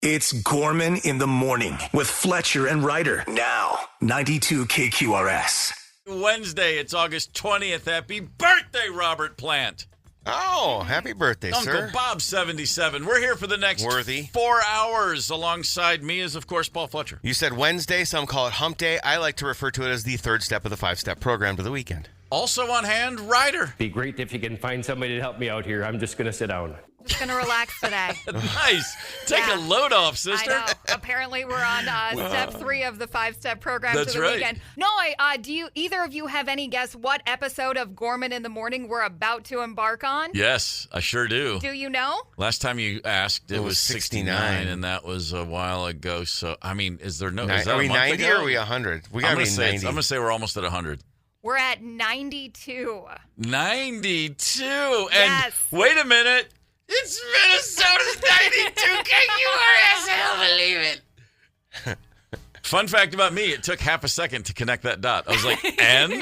It's Gorman in the Morning with Fletcher and Ryder. Now, 92 KQRS. Wednesday, it's August 20th. Happy birthday, Robert Plant. Oh, happy birthday, Uncle sir. Bob, 77. We're here for the next 4 hours. Alongside me is, of course, Paul Fletcher. You said Wednesday, some call it hump day. I like to refer to it as the third step of the five-step program to the weekend. Also on hand, Ryder. Be great if you can find somebody to help me out here. I'm just going to sit down. Just going to relax today. Nice. Take a load off, sister. I know. Apparently, we're on step 3 of the 5-step program That's to the right. weekend. No, do you either of you have any guess what episode of Gorman in the Morning we're about to embark on? Yes, I sure do. Do you know? Last time you asked, it was 69, and that was a while ago. So, I mean, is there no... Is that are we a month 90 ago? or are we 100? We got to be 90. I'm going to say we're almost at 100. We're at 92. 92. Yes. And wait a minute. It's Minnesota's 92 KQRS. I don't believe it. Fun fact about me, it took half a second to connect that dot. I was like, and?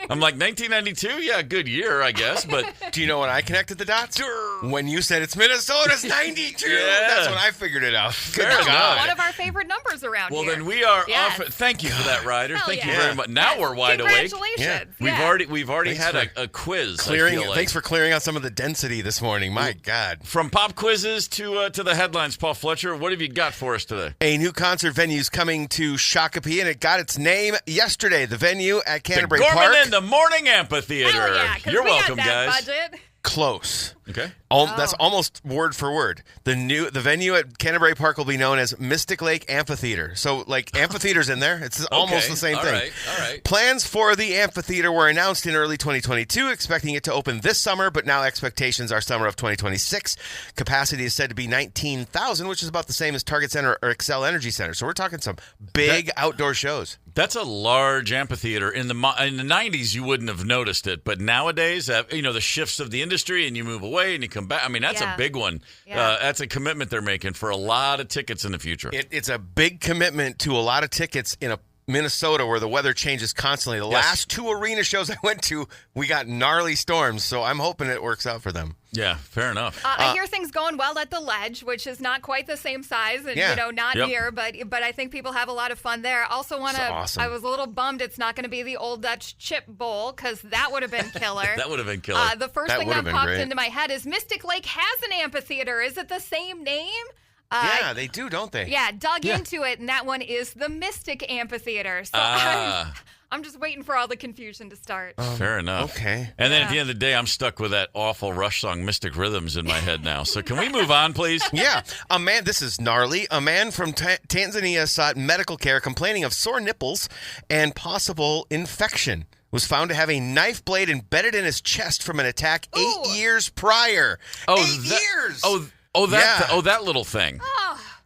I'm like, 1992? Yeah, good year, I guess. But do you know when I connected the dots? When you said it's Minnesota's 92. Yeah. That's when I figured it out. Fair Good enough. God. One of our favorite numbers around well, here. then we are Yes. off. Thank you for that, Ryder. Hell Thank you yeah. very much. Now we're wide awake. Congratulations. Yeah. We've already Thanks had for a quiz. I Clearing. feel like. Thanks for clearing out some of the density this morning. My God. From pop quizzes to the headlines, Paul Fletcher, what have you got for us today? A new concert venue is coming to Shakopee, and it got its name yesterday. The venue at Canterbury the Gorman Park. in the Morning Amphitheater. Hell yeah, 'cause You're we welcome, got that guys. budget. Close. Okay. That's almost word for word. The venue at Canterbury Park will be known as Mystic Lake Amphitheater. So, like, amphitheater's in there. It's almost the same thing. All right. Plans for the amphitheater were announced in early 2022, expecting it to open this summer, but now expectations are summer of 2026. Capacity is said to be 19,000, which is about the same as Target Center or Xcel Energy Center. So we're talking some big outdoor shows. That's a large amphitheater. In the 90s, you wouldn't have noticed it, but nowadays, the shifts of the industry, and you move away and you come back. I mean, that's a big one. Yeah. That's a commitment they're making for a lot of tickets in the future. It's a big commitment to a lot of tickets in Minnesota, where the weather changes constantly. The last 2 arena shows I went to, we got gnarly storms, so I'm hoping it works out for them. Yeah, fair enough. I hear things going well at the Ledge, which is not quite the same size and not near, but I think people have a lot of fun there. Also want to. Awesome. I was a little bummed it's not going to be the Old Dutch Chip Bowl, because that would have been killer. That would have been killer. The first thing that popped into my head is Mystic Lake has an amphitheater. Is it the same name? Yeah, they do, don't they? Yeah, dug into it, and that one is the Mystic Amphitheater. So I'm just waiting for all the confusion to start. Fair enough. Okay. And then at the end of the day, I'm stuck with that awful Rush song, Mystic Rhythms, in my head now. So can we move on, please? Yeah. This is gnarly. A man from Tanzania sought medical care complaining of sore nipples and possible infection. Was found to have a knife blade embedded in his chest from an attack 8 years prior. 8 years! That little thing.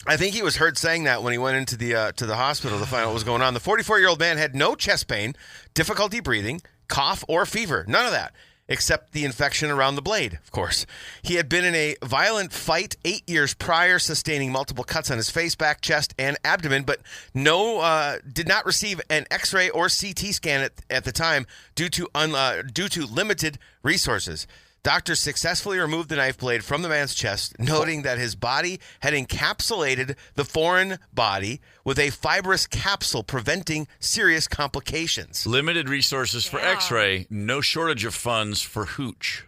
I think he was heard saying that when he went into the hospital to find out what was going on. The 44-year-old man had no chest pain, difficulty breathing, cough, or fever. None of that, except the infection around the blade, of course. He had been in a violent fight 8 years prior, sustaining multiple cuts on his face, back, chest, and abdomen, but did not receive an X-ray or CT scan at the time due to limited resources. Doctors successfully removed the knife blade from the man's chest, noting that his body had encapsulated the foreign body with a fibrous capsule, preventing serious complications. Limited resources for X-ray, no shortage of funds for hooch.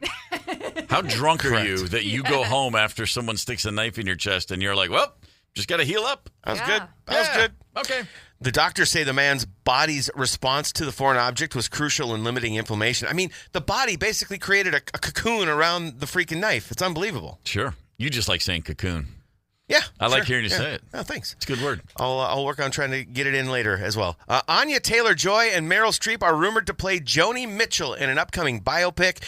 How drunk are you that you go home after someone sticks a knife in your chest and you're like, well, just got to heal up? That was good. That was good. Okay. The doctors say the man's body's response to the foreign object was crucial in limiting inflammation. I mean, the body basically created a cocoon around the freaking knife. It's unbelievable. Sure. You just like saying cocoon. Yeah. I like hearing you say it. Oh, thanks. It's a good word. I'll work on trying to get it in later as well. Anya Taylor-Joy and Meryl Streep are rumored to play Joni Mitchell in an upcoming biopic.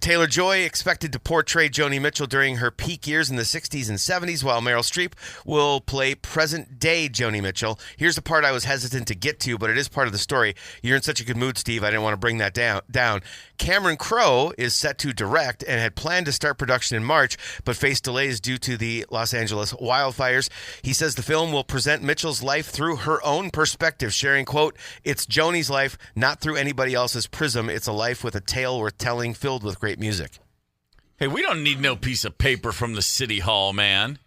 Taylor-Joy expected to portray Joni Mitchell during her peak years in the 60s and 70s, while Meryl Streep will play present-day Joni Mitchell. Here's the part I was hesitant to get to, but it is part of the story. You're in such a good mood, Steve. I didn't want to bring that down. Cameron Crowe is set to direct and had planned to start production in March, but faced delays due to the Los Angeles wildfires. He says the film will present Mitchell's life through her own perspective, sharing, quote, "It's Joni's life, not through anybody else's prism. It's a life with a tale worth telling, filled with great music." Hey, we don't need no piece of paper from the city hall, man.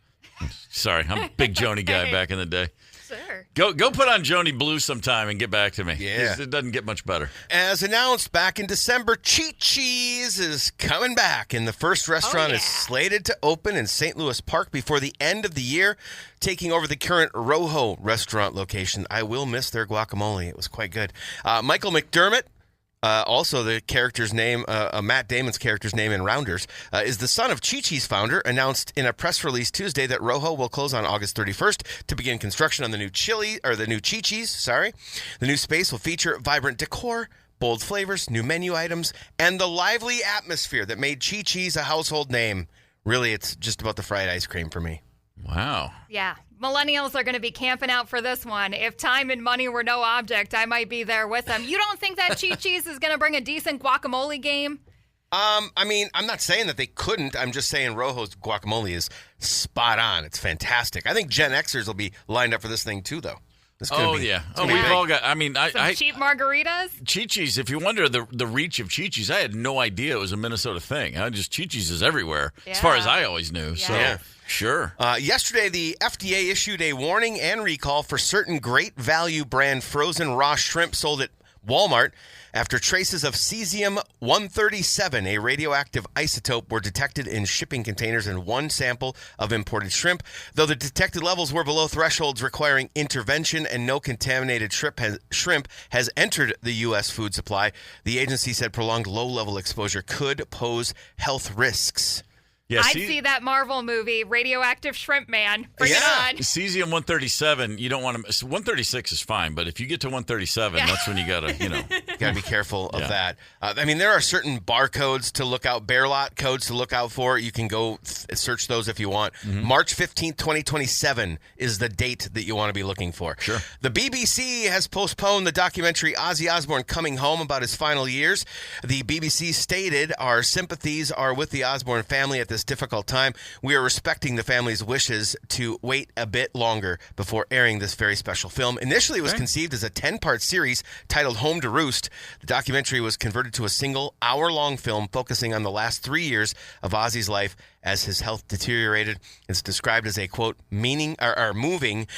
Sorry, I'm a big Joni guy back in the day. Sure. Go put on Joni Blue sometime and get back to me. Yeah. It doesn't get much better. As announced back in December, Chi-Chi's is coming back, and the first restaurant is slated to open in St. Louis Park before the end of the year, taking over the current Rojo restaurant location. I will miss their guacamole. It was quite good. Michael McDermott, also the character's name, Matt Damon's character's name in Rounders, is the son of Chi-Chi's founder, announced in a press release Tuesday that Rojo will close on August 31st to begin construction on the new Chi-Chi's. The new space will feature vibrant decor, bold flavors, new menu items, and the lively atmosphere that made Chi-Chi's a household name. Really, it's just about the fried ice cream for me. Wow. Yeah. Millennials are going to be camping out for this one. If time and money were no object, I might be there with them. You don't think that Chi-Chi's is going to bring a decent guacamole game? I mean, I'm not saying that they couldn't. I'm just saying Rojo's guacamole is spot on. It's fantastic. I think Gen Xers will be lined up for this thing too, though. Yeah. We've all got. I mean, Some cheap margaritas. Chi-Chi's. If you wonder the reach of Chi-Chi's, I had no idea it was a Minnesota thing. Chi-Chi's is everywhere, as far as I always knew. Yeah. So sure. Yesterday, the FDA issued a warning and recall for certain Great Value brand frozen raw shrimp sold at Walmart after traces of cesium-137, a radioactive isotope, were detected in shipping containers in one sample of imported shrimp. Though the detected levels were below thresholds requiring intervention and no contaminated shrimp has entered the U.S. food supply, the agency said prolonged low-level exposure could pose health risks. Yeah, I'd see that Marvel movie, Radioactive Shrimp Man. Bring it on. Cesium-137, you don't want to... 136 is fine, but if you get to 137, that's when you got to, Got to be careful of that. I mean, there are certain barcodes to look out, bear lot codes to look out for. You can go search those if you want. March 15th, 2027 is the date that you want to be looking for. Sure. The BBC has postponed the documentary Ozzy Osbourne Coming Home about his final years. The BBC stated, "Our sympathies are with the Osbourne family at this difficult time. We are respecting the family's wishes to wait a bit longer before airing this very special film." Initially, it was conceived as a 10-part series titled Home to Roost. The documentary was converted to a single hour-long film focusing on the last 3 years of Ozzy's life as his health deteriorated. It's described as a, quote, moving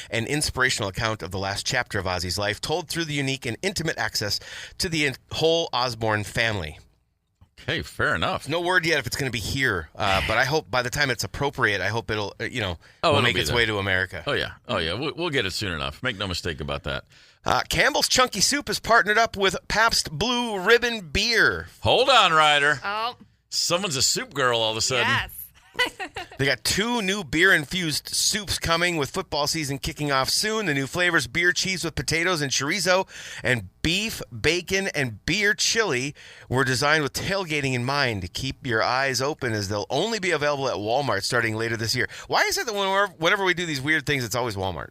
and inspirational account of the last chapter of Ozzy's life, told through the unique and intimate access to the whole Osbourne family. Okay, fair enough. No word yet if it's going to be here, but I hope by the time it's appropriate, I hope it'll, will make its way to America. Oh, yeah. We'll get it soon enough. Make no mistake about that. Campbell's Chunky Soup has partnered up with Pabst Blue Ribbon Beer. Hold on, Ryder. Oh. Someone's a soup girl all of a sudden. Yes. They got 2 new beer-infused soups coming with football season kicking off soon. The new flavors, beer cheese with potatoes and chorizo, and beef, bacon, and beer chili, were designed with tailgating in mind to keep your eyes open, as they'll only be available at Walmart starting later this year. Why is it that whenever we do these weird things, it's always Walmart?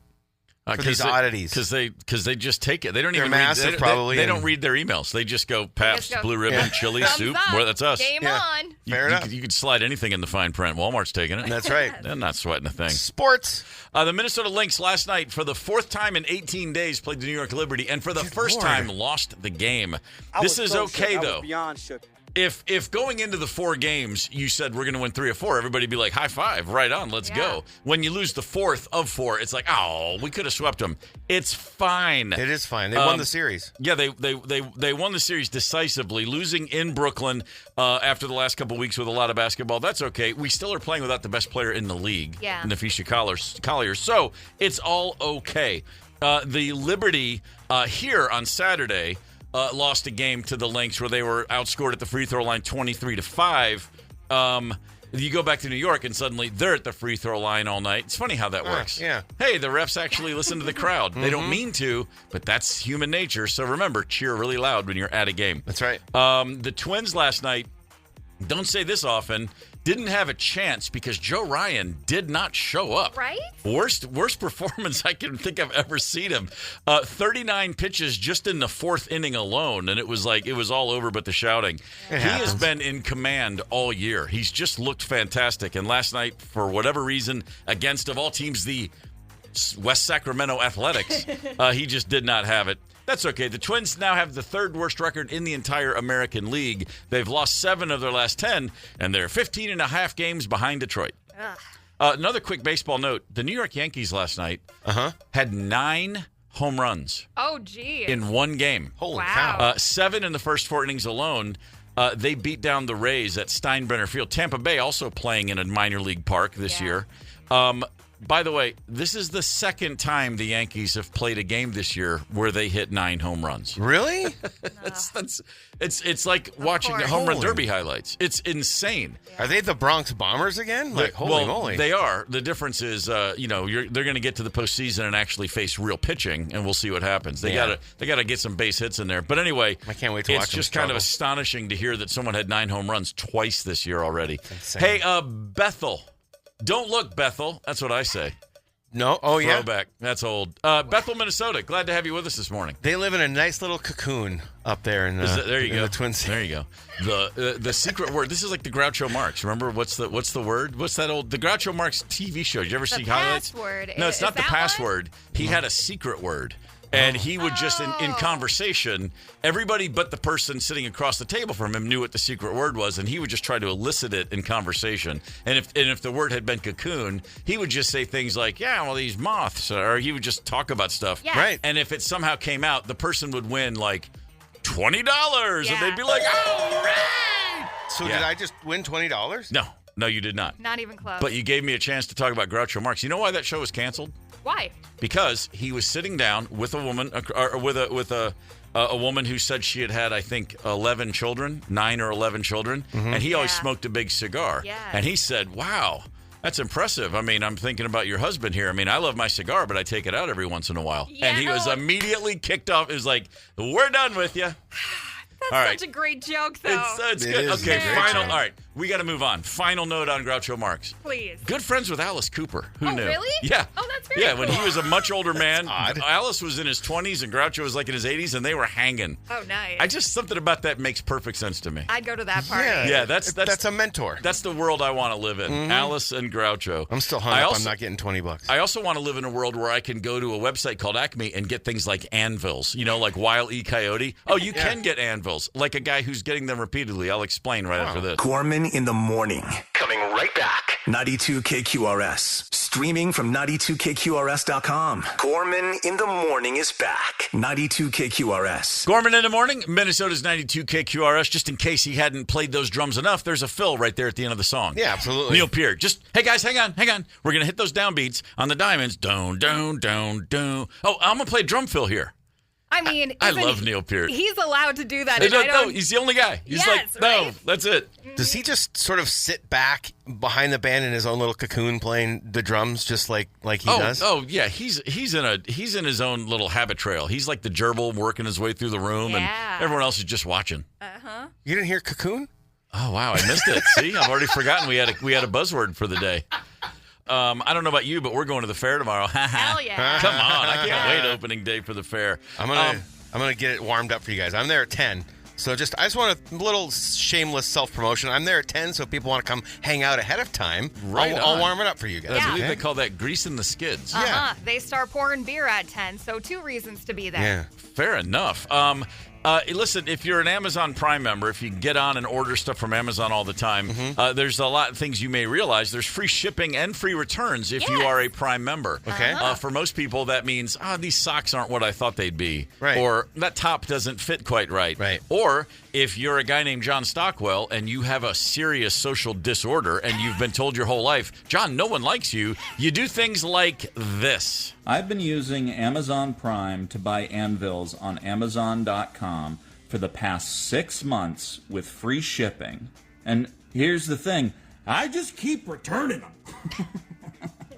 For these oddities. Because they just take it. They don't They're even massive, read, probably. They don't read their emails. They just go Pabst Blue Ribbon Chili Soup. Well, that's us. Game on. Fair enough. You could slide anything in the fine print. Walmart's taking it. That's right. They're not sweating a thing. Sports. The Minnesota Lynx last night, for the 4th time in 18 days, played the New York Liberty, and for the first time lost the game. This is okay, though. Beyond shook. If going into the 4 games, you said we're going to win 3 or 4, everybody'd be like, high five, right on, let's go. When you lose the 4th of 4, it's like, oh, we could have swept them. It's fine. It is fine. They won the series. Yeah, they won the series decisively, losing in Brooklyn after the last couple weeks with a lot of basketball. That's okay. We still are playing without the best player in the league, Nafisha Collier. So it's all okay. The Liberty here on Saturday lost a game to the Lynx where they were outscored at the free throw line 23-5. You go back to New York and suddenly they're at the free throw line all night. It's funny how that works. Yeah. Hey, the refs actually listen to the crowd. They don't mean to, but that's human nature. So remember, cheer really loud when you're at a game. That's right. The Twins last night, don't say this often, didn't have a chance because Joe Ryan did not show up. Right? Worst performance I can think I've ever seen him. 39 pitches just in the 4th inning alone, and it was all over but the shouting. He has been in command all year. He's just looked fantastic. And last night, for whatever reason, against, of all teams, the West Sacramento Athletics, he just did not have it. That's okay. The Twins now have the 3rd worst record in the entire American League. They've lost 7 of their last 10, and they're 15 and a half games behind Detroit. Another quick baseball note. The New York Yankees last night had 9 home runs. Oh, geez. In one game. Holy Wow. cow. 7 in the first 4 innings alone. They beat down the Rays at Steinbrenner Field. Tampa Bay also playing in a minor league park this year. By the way, this is the second time the Yankees have played a game this year where they hit 9 home runs. Really? It's like watching the home run derby highlights. It's insane. Are they the Bronx Bombers again? Like, holy moly. They are. The difference is, they're going to get to the postseason and actually face real pitching, and we'll see what happens. They gotta get some base hits in there. But anyway, I can't wait to watch It's them just kind of struggle. astonishing to hear that someone had 9 home runs twice this year already. Hey, Bethel. Don't look, Bethel. That's what I say. No? Oh, yeah? Throwback. That's old. Bethel, Minnesota. Glad to have you with us this morning. They live in a nice little cocoon up there in There you go. the Twin Cities. There you go. The secret word. This is like the Groucho Marx. Remember what's the word? What's that old the Groucho Marx TV show? Did you ever see highlights? Password. No, it's Is not the that password. He had a secret word. And he would just, in conversation, everybody but the person sitting across the table from him knew what the secret word was, and he would just try to elicit it in conversation. And if the word had been cocoon, he would just say things like, yeah, well, these moths, or he would just talk about stuff. Yeah. Right. And if it somehow came out, the person would win, like, $20, Yeah. and they'd be like, all right! So Yeah. did I just win $20? No, you did not. Not even close. But you gave me a chance to talk about Groucho Marx. You know why that show was canceled? Why? Because he was sitting down with a woman, or with a woman who said she had I think, 11 children, 9 or 11 children, and he always Yeah. smoked a big cigar. Yeah. And he said, "Wow, that's impressive. I mean, I'm thinking about your husband here. I mean, I love my cigar, but I take it out every once in a while." Yeah, and he was no. immediately kicked off. It was like, "We're done with you." That's All right. such a great joke, though. It's It good. is Okay, a great final. joke. All right, we got to move on. Final note on Groucho Marx. Please. Good friends with Alice Cooper. Who Oh, knew? really? Yeah. Oh, that's very Yeah, when he cool. was a much older man, odd. Alice was in his 20s and Groucho was like in his 80s, and they were hanging. Oh, nice. I just something about that makes perfect sense to me. I'd go to that party. Yeah, that's a mentor. That's the world I want to live in. Alice and Groucho. I'm still hung up. I'm not getting $20. I also want to live in a world where I can go to a website called Acme and get things like anvils, like Wile E. Coyote. Oh, you can get anvils, like a guy who's getting them repeatedly. I'll explain right after this. Gorman in the morning. Coming right back. 92 KQRS. Streaming from 92KQRS.com. Gorman in the morning is back. 92 KQRS. Gorman in the morning, Minnesota's 92 KQRS. Just in case he hadn't played those drums enough, there's a fill right there at the end of the song. Yeah, absolutely. Neil Peart. Just, hey guys, hang on. We're going to hit those downbeats on the diamonds. Down, down, down, down. Oh, I'm going to play a drum fill here. I mean, I isn't love he- Neil Peart. He's allowed to do that. No, and I don't, he's the only guy. He's Yes, like, no, right? that's it. Does he just sort of sit back behind the band in his own little cocoon playing the drums just like he does? Oh yeah, he's in his own little habit trail. He's like the gerbil working his way through the room, Yeah. and everyone else is just watching. You didn't hear cocoon? Oh wow, I missed it. See, I've already forgotten we had a buzzword for the day. I don't know about you, but we're going to the fair tomorrow. Hell yeah. Come on, I can't wait opening day for the fair. I'm gonna get it warmed up for you guys. I'm there at 10. So I just want a little shameless self-promotion. I'm there at 10, so if people want to come hang out ahead of time, Right I'll on. warm it up for you guys. I believe okay? they call that greasing the skids. Yeah. They start pouring beer at 10, so 2 reasons to be there. Yeah. Fair enough. Listen, if you're an Amazon Prime member, if you get on and order stuff from Amazon all the time, there's a lot of things you may realize. There's free shipping and free returns if you Yes. are a Prime member. Okay. For most people, that means, these socks aren't what I thought they'd be. Right. Or that top doesn't fit quite right. Right. Or if you're a guy named John Stockwell and you have a serious social disorder and you've been told your whole life, John, no one likes you, you do things like this. I've been using Amazon Prime to buy anvils on Amazon.com for the past 6 months with free shipping. And here's the thing, I just keep returning them.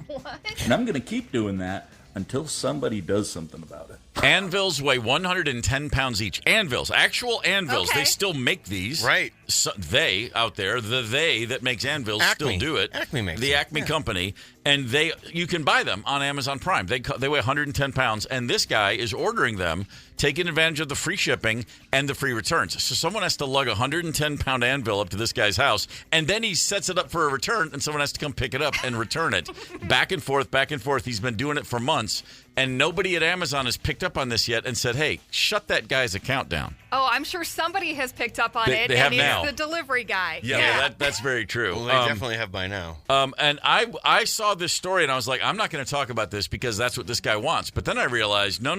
What? And I'm going to keep doing that until somebody does something about it. Anvils weigh 110 pounds each. Anvils, actual anvils. Okay. They still make these. Right. So they out there, they that makes anvils Acme. still do it. Acme makes the them. Acme company, and you can buy them on Amazon Prime. They weigh 110 pounds, and this guy is ordering them, taking advantage of the free shipping and the free returns. So someone has to lug a 110-pound anvil up to this guy's house, and then he sets it up for a return, and someone has to come pick it up and return it. Back and forth, back and forth. He's been doing it for months, and nobody at Amazon has picked up on this yet and said, hey, shut that guy's account down. Oh, I'm sure somebody has picked up on it They and have is now. now. The delivery guy. Yeah, well, that's very true. Well, they definitely have by now. And I saw this story, and I was like, I'm not going to talk about this because that's what this guy wants. But then I realized, no.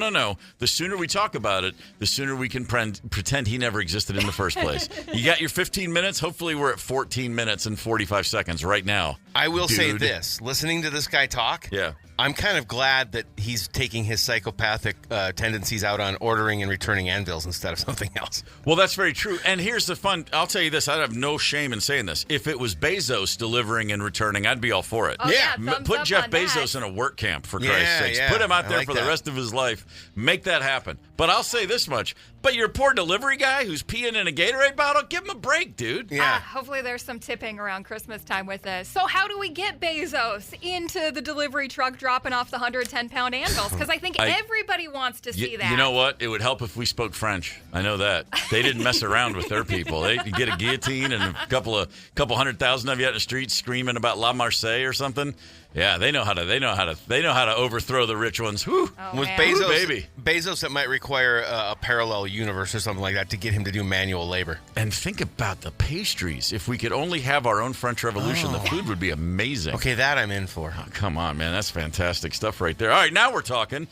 The sooner we talk about it, the sooner we can pretend he never existed in the first place. You got your 15 minutes? Hopefully we're at 14 minutes and 45 seconds right now. I will say this. Listening to this guy talk, I'm kind of glad that he's taking his psychopathic tendencies out on ordering and returning anvils instead of something else. Well, that's very true. And here's the fun. I'll tell you this. I have no shame in saying this. If it was Bezos delivering and returning, I'd be all for it. Oh, yeah. Put Jeff Bezos in a work camp, for Christ's sakes. Yeah. Put him out there like for that. the rest of his life. Make that happen. But I'll say this much. But your poor delivery guy who's peeing in a Gatorade bottle, give him a break, dude. Yeah. Hopefully there's some tipping around Christmas time with this. So how do we get Bezos into the delivery truck dropping off the 110-pound anvils? Because I think everybody wants to see that. You know what? It would help if we spoke French. I know that. They didn't mess around with their people. They get a guillotine and a couple 100,000 of you out in the street screaming about La Marseille or something. Yeah, they know how to overthrow the rich ones. Whew. Oh, With man. Bezos, baby. Bezos, it might require a parallel universe or something like that to get him to do manual labor. And think about the pastries. If we could only have our own French Revolution, the food would be amazing. Okay, that I'm in for. Oh, come on, man. That's fantastic stuff right there. All right, now we're talking.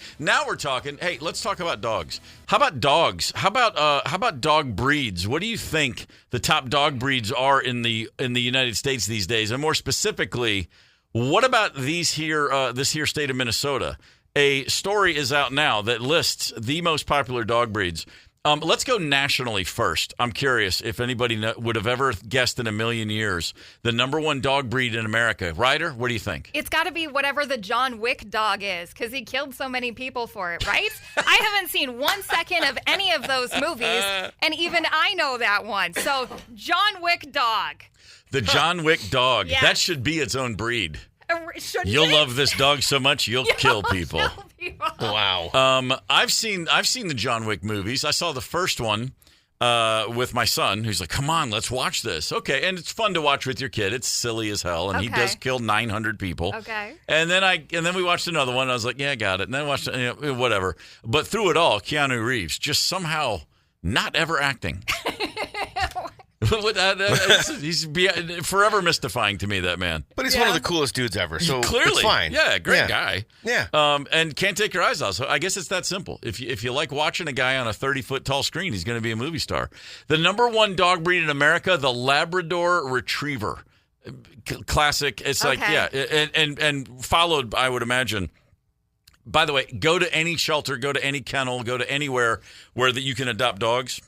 Hey, let's talk about dogs. How about dogs? How about dog breeds? What do you think the top dog breeds are in the United States these days? And more specifically, what about this here state of Minnesota? A story is out now that lists the most popular dog breeds. Let's go nationally first. I'm curious if anybody would have ever guessed in a million years the number one dog breed in America. Ryder, what do you think? It's got to be whatever the John Wick dog is, because he killed so many people for it, right? I haven't seen 1 second of any of those movies, and even I know that one. So, John Wick dog. The John Wick dog. Yes. That should be its own breed. Should You'll we? love this dog so much you'll kill people. Wow. I've seen the John Wick movies. I saw the first one with my son, who's like, "Come on, let's watch this." Okay, and it's fun to watch with your kid. It's silly as hell, and he does kill 900 people. Okay. And then we watched another one. And I was like, "Yeah, I got it." And then I watched whatever. But through it all, Keanu Reeves just somehow not ever acting. He's forever mystifying to me, that man. But he's one of the coolest dudes ever, so Clearly, it's fine. Yeah, great guy. Yeah. And can't take your eyes off. So I guess it's that simple. If you like watching a guy on a 30-foot tall screen, he's going to be a movie star. The number one dog breed in America, the Labrador Retriever. Classic. It's like, and followed, I would imagine. By the way, go to any shelter, go to any kennel, go to anywhere where that you can adopt dogs.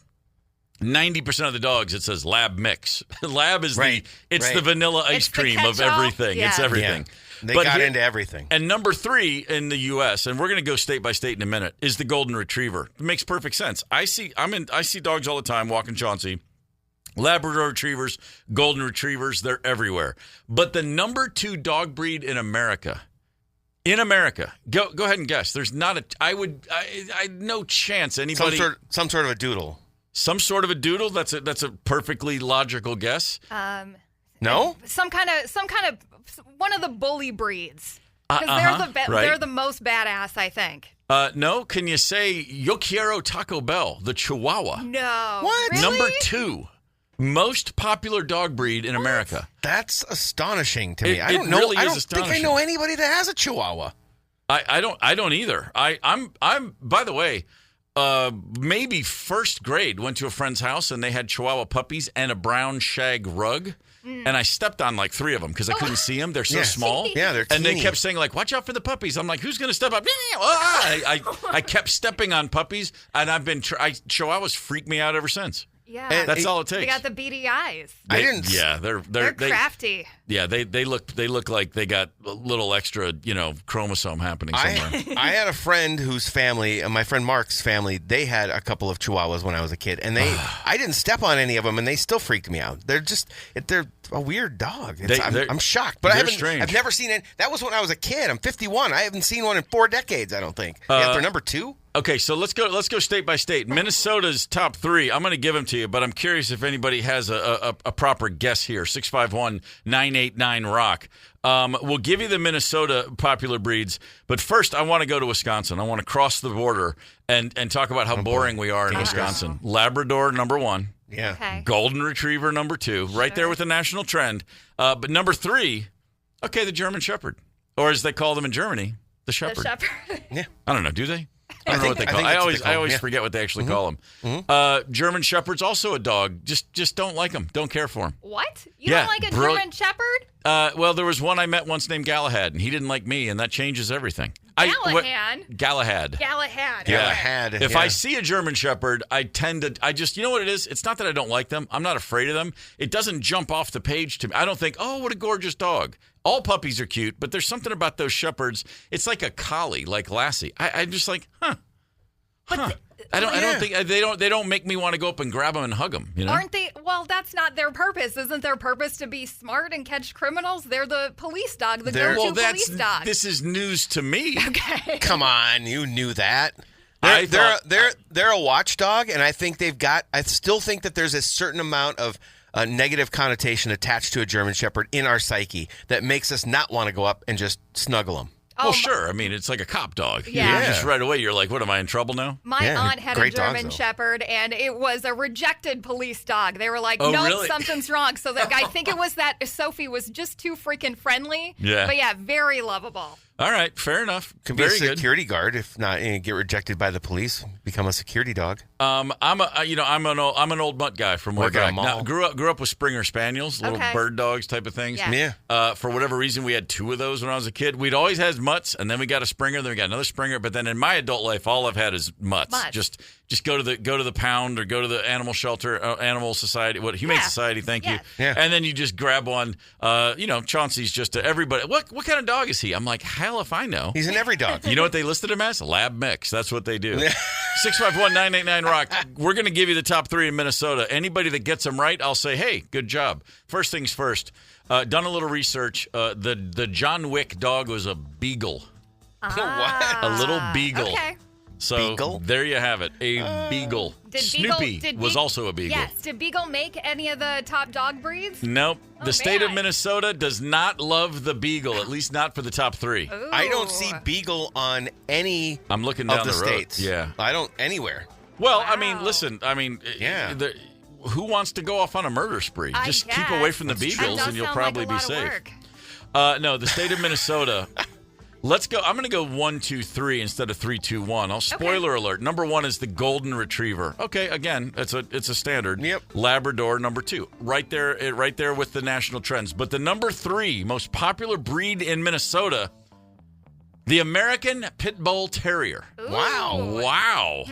90% of the dogs, it says Lab Mix. Lab is the vanilla ice cream of everything. Yeah. It's everything. Yeah. They got into everything. And number 3 in the U.S., and we're going to go state by state in a minute, is the Golden Retriever. It makes perfect sense. I see dogs all the time walking Chauncey. Labrador Retrievers, Golden Retrievers, they're everywhere. But the number 2 dog breed in America, go ahead and guess. There's not no chance anybody. Some sort of a doodle. Some sort of a doodle. That's a perfectly logical guess. No. Some kind of one of the bully breeds. Because they're the most badass, I think. No. Can you say Yo Quiero Taco Bell, the Chihuahua? No. What? Really? Number 2 most popular dog breed in America. That's astonishing to me. I don't really I is don't astonishing. think I know anybody that has a Chihuahua. I don't either. I'm by the way. Maybe first grade, went to a friend's house and they had Chihuahua puppies and a brown shag rug. And I stepped on like 3 of them because I couldn't see them. They're so small. Yeah, they're teeny. And they kept saying like, "Watch out for the puppies." I'm like, "Who's going to step up?" I kept stepping on puppies, and Chihuahuas freak me out ever since. Yeah, that's all it takes. They got the beady eyes. Yeah, they're crafty. Yeah, they look like they got a little extra, chromosome happening somewhere. I had a friend whose family, my friend Mark's family, they had a couple of Chihuahuas when I was a kid, and I didn't step on any of them, and they still freaked me out. They're a weird dog. I'm shocked, but I've never seen it. That was when I was a kid. I'm 51. I haven't seen one in 4 decades. I don't think. They're number 2. Okay, so let's go state by state. Minnesota's top 3. I'm going to give them to you, but I'm curious if anybody has a proper guess here. 651-989-ROCK. We'll give you the Minnesota popular breeds, but first I want to go to Wisconsin. I want to cross the border and talk about how boring we are in Wisconsin. Labrador, number 1. Yeah. Okay. Golden Retriever number 2, right there with the national trend. But number 3, okay, the German Shepherd. Or as they call them in Germany, the Shepherd. The shepherd. Yeah. I don't know. Do they? I don't know what they call. I always forget what they actually call them. German Shepherd's also a dog. Just don't like them. Don't care for them. What? You don't like a German Shepherd? Well, there was one I met once named Galahad, and he didn't like me, and that changes everything. Galahad? Galahad. Galahad. If I see a German Shepherd, I tend to, you know what it is? It's not that I don't like them. I'm not afraid of them. It doesn't jump off the page to me. I don't think, oh, what a gorgeous dog. All puppies are cute, but there's something about those Shepherds. It's like a collie, like Lassie. I'm just like, huh. I don't think they don't make me want to go up and grab them and hug them. You know? Aren't they? Well, that's not their purpose. Isn't their purpose to be smart and catch criminals? They're the police dog, the go-to police dog. This is news to me. Okay. Come on, you knew that. They're a watchdog, and I think I still think that there's a certain amount of negative connotation attached to a German Shepherd in our psyche that makes us not want to go up and just snuggle them. Well, sure. I mean, it's like a cop dog. Yeah. Just right away, you're like, what, am I in trouble now? My aunt had a German dogs, Shepherd, and it was a rejected police dog. They were like, oh, no, really? something's wrong. So I think it was that Sophie was just too freaking friendly. Yeah. But yeah, very lovable. All right, fair enough. Can be Very a security guard if not get rejected by the police. Become a security dog. I'm an old mutt guy from way Work at a back. mall. Now, grew up with Springer Spaniels, little bird dogs type of things. Yeah. For whatever reason, we had 2 of those when I was a kid. We'd always had mutts, and then we got a Springer, then we got another Springer. But then in my adult life, all I've had is mutts. Just go to the pound or go to the animal shelter, animal society, humane society. Thank you. Yeah. And then you just grab one. Chauncey's just everybody. What kind of dog is he? I'm like, hell if I know. He's an every dog. You know what they listed him as? Lab mix. That's what they do. 651-989-ROCK. We're going to give you the top 3 in Minnesota. Anybody that gets them right, I'll say, hey, good job. First things first. Done a little research. The John Wick dog was a beagle. What? A little beagle. Okay. So Beagle? there you have it. A beagle. Snoopy was also a beagle. Yes. Did Beagle make any of the top dog breeds? Nope. The state of man. Minnesota does not love the beagle, at least not for the top 3. Ooh. I don't see beagle on any I'm looking down of the the road. states. Yeah. I don't anywhere. Well, Wow. I mean, listen. I mean, who wants to go off on a murder spree? I Just guess. keep away from the That beagles, does and you'll sound probably like a be lot of safe. work. No, the state of Minnesota. Let's go. I'm going to go 1, 2, 3 instead of 3, 2, 1. I'll spoiler alert. Number 1 is the Golden Retriever. Okay, again, it's a standard. Yep. Labrador number 2, right there with the national trends. But the number 3 most popular breed in Minnesota, the American Pit Bull Terrier. Ooh. Wow.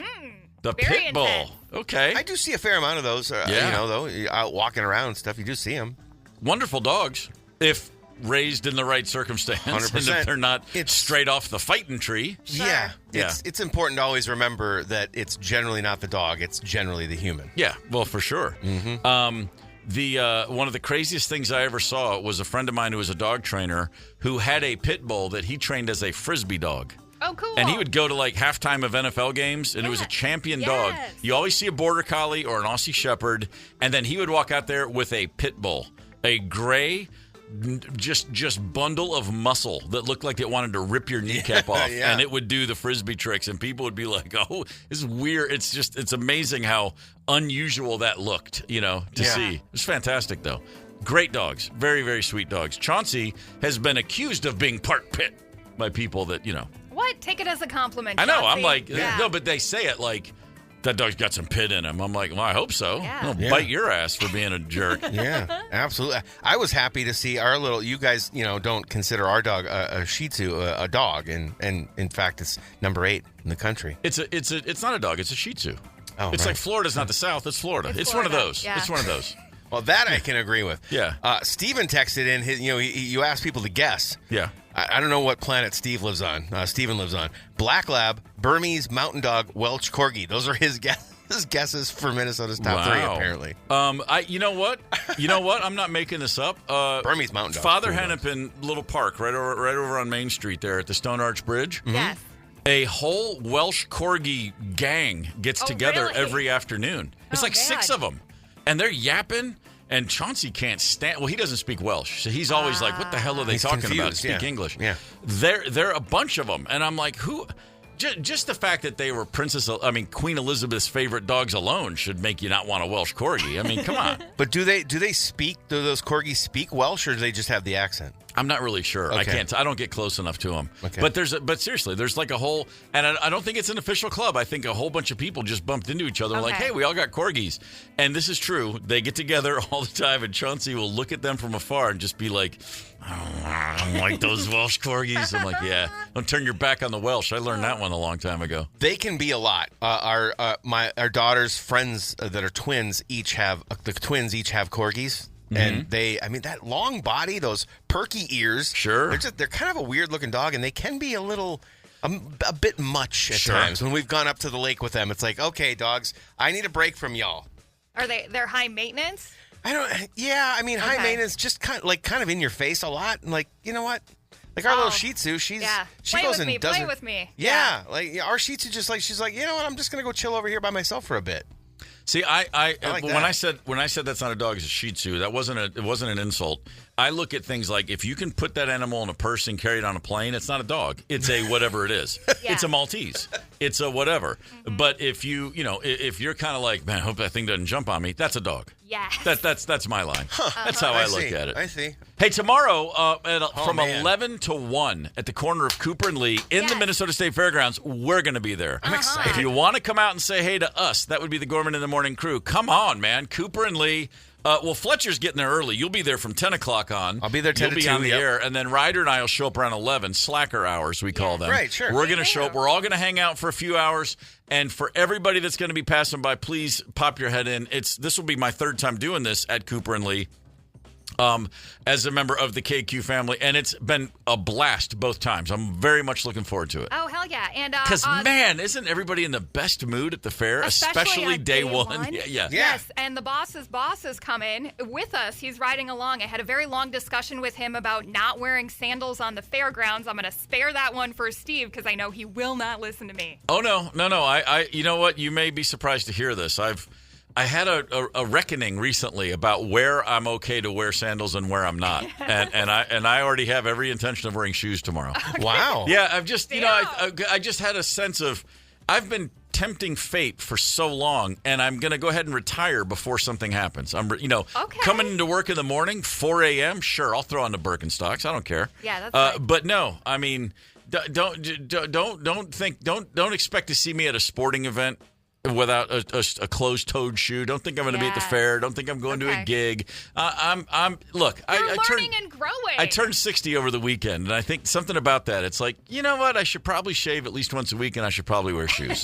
The Very Pit Bull. intense. Okay. I do see a fair amount of those. Though out walking around and stuff, you do see them. Wonderful dogs if raised in the right circumstance. 100%. And if they're not straight off the fighting tree. Sure. Yeah. Yeah. It's important to always remember that it's generally not the dog; it's generally the human. Yeah, well, for sure. Mm-hmm. One of the craziest things I ever saw was a friend of mine who was a dog trainer who had a pit bull that he trained as a Frisbee dog. Oh, cool. And he would go to like halftime of NFL games, and it was a champion dog. You always see a Border Collie or an Aussie Shepherd, and then he would walk out there with a pit bull, a gray, just bundle of muscle that looked like it wanted to rip your kneecap off, and it would do the Frisbee tricks, and people would be like, "Oh, this is weird." It's amazing how unusual that looked, to see. It was fantastic, though. Great dogs, very, very sweet dogs. Chauncey has been accused of being part pit by people that What? Take it as a compliment. I know. Chauncey. I'm like, no, but they say it like that dog's got some pit in him. I'm like, well, I hope so. Yeah. I'll bite your ass for being a jerk. Yeah, absolutely. I was happy to see our little. You guys, don't consider our dog a Shih Tzu a dog, and in fact, it's number 8 in the country. It's not a dog. It's a Shih Tzu. Oh, it's right. like Florida's not the South. It's Florida. It's one of Florida. those. Yeah. It's one of those. Well, that I can agree with. Yeah. Steven texted in his. You asked people to guess. Yeah. I don't know what planet Steven lives on. Black Lab, Burmese, Mountain Dog, Welsh Corgi. Those are his guesses for Minnesota's top 3, apparently. You know what? I'm not making this up. Burmese Mountain Dog. Father Hennepin Little Park, right over on Main Street there at the Stone Arch Bridge. Yes. A whole Welsh Corgi gang gets together really? every afternoon. It's like 6 of them. And they're yapping, and Chauncey can't stand. Well, he doesn't speak Welsh, so he's always like, "What the hell are they He's talking confused, about? Speak yeah. English." Yeah. They're a bunch of them, and I'm like, "Who?" just the fact that they were Queen Elizabeth's favorite dogs alone should make you not want a Welsh Corgi. I mean, come on. But do those corgis speak Welsh, or do they just have the accent? I'm not really sure. Okay. I don't get close enough to them. Okay. But seriously, there's like a whole, and I don't think it's an official club. I think a whole bunch of people just bumped into each other like, hey, we all got corgis. And this is true. They get together all the time, and Chauncey will look at them from afar and just be like, I don't like those Welsh corgis. I'm like, yeah, don't turn your back on the Welsh. I learned that one a long time ago. They can be a lot. Our daughter's friends that are twins each have corgis. And that long body, those perky ears. Sure. They're kind of a weird looking dog, and they can be a bit much at times. When we've gone up to the lake with them, it's like, okay, dogs, I need a break from y'all. They're high maintenance? High maintenance, just kind of in your face a lot. And like, you know what? Like our little Shih Tzu, she goes and does play with me. Yeah, like our Shih Tzu she's like, you know what? I'm just gonna go chill over here by myself for a bit. See, I like when I said that's not a dog, it's a Shih Tzu. It wasn't an insult. I look at things like if you can put that animal in a purse and carry it on a plane, it's not a dog. It's a whatever it is. Yeah. It's a Maltese. It's a whatever. Mm-hmm. But if if you're kind of like, man, I hope that thing doesn't jump on me, that's a dog. Yeah. That's my line. That's how I look at it. I see. Hey, tomorrow from 11 to 1 at the corner of Cooper and Lee in the Minnesota State Fairgrounds, we're going to be there. I'm excited. If you want to come out and say hey to us, that would be the Gorman in the Morning crew. Come on, man. Cooper and Lee. Fletcher's getting there early. You'll be there from 10 o'clock on. I'll be there 10 to 2. You'll be on the air. And then Ryder and I will show up around 11, slacker hours, we call them. Right, sure. We're going to show up. We're all going to hang out for a few hours. And for everybody that's going to be passing by, please pop your head in. This will be my third time doing this at Cooper and Lee. As a member of the KQ family, and it's been a blast both times. I'm very much looking forward to it. Oh, hell yeah. And because, man, isn't everybody in the best mood at the fair, especially day one? Yeah. Yes, and the boss's boss is coming with us. He's riding along. I had a very long discussion with him about not wearing sandals on the fairgrounds. I'm going to spare that one for Steve because I know he will not listen to me. Oh, no. I you know what? You may be surprised to hear this. I had a reckoning recently about where I'm okay to wear sandals and where I'm not, and I already have every intention of wearing shoes tomorrow. Okay. Wow. Yeah, I've just I just had a sense of I've been tempting fate for so long, and I'm gonna go ahead and retire before something happens. I'm coming into work in the morning, 4 a.m. Sure, I'll throw on the Birkenstocks. I don't care. Yeah, that's right. But no, I mean, don't expect to see me at a sporting event without a closed-toed shoe. Don't think I'm going to be at the fair. Don't think I'm going to a gig. Look, You're learning and growing. I turned 60 over the weekend, and I think something about that. It's like, you know what? I should probably shave at least once a week, and I should probably wear shoes.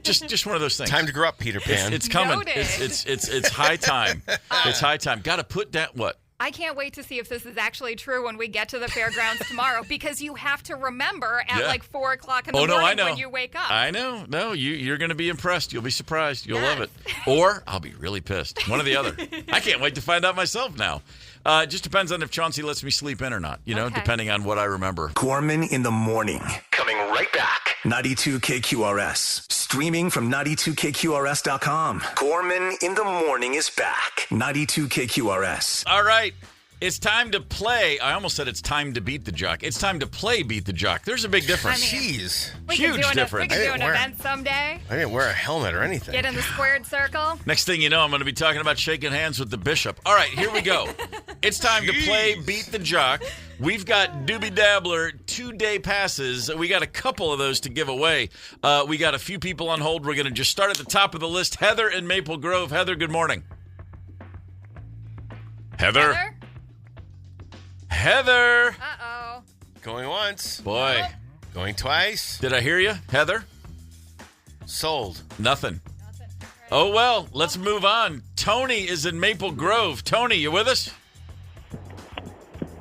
just one of those things. Time to grow up, Peter Pan. It's coming. Noted. It's high time. It's high time. Got to put down what? I can't wait to see if this is actually true when we get to the fairgrounds tomorrow, because you have to remember at like 4 o'clock in the morning when you wake up. I know. No, you're going to be impressed. You'll be surprised. You'll love it. Or I'll be really pissed. One or the other. I can't wait to find out myself now. It just depends on if Chauncey lets me sleep in or not, depending on what I remember. Gorman in the Morning. Coming right back. 92 KQRS. Streaming from 92KQRS.com. Gorman in the Morning is back. 92 KQRS. All right. It's time to play. I almost said it's time to beat the jock. It's time to play Beat the Jock. There's a big difference. Jeez. Huge difference. We can do an event someday. I didn't wear a helmet or anything. Get in the squared circle. Next thing you know, I'm going to be talking about shaking hands with the bishop. All right, here we go. It's time to play Beat the Jock. We've got Doobie Dabbler 2-day passes. We got a couple of those to give away. We got a few people on hold. We're going to just start at the top of the list. Heather in Maple Grove. Heather, good morning. Heather? Uh-oh. Going once. Boy. Going twice. Did I hear you, Heather? Sold. Nothing. Oh, well, let's move on. Tony is in Maple Grove. Tony, you with us?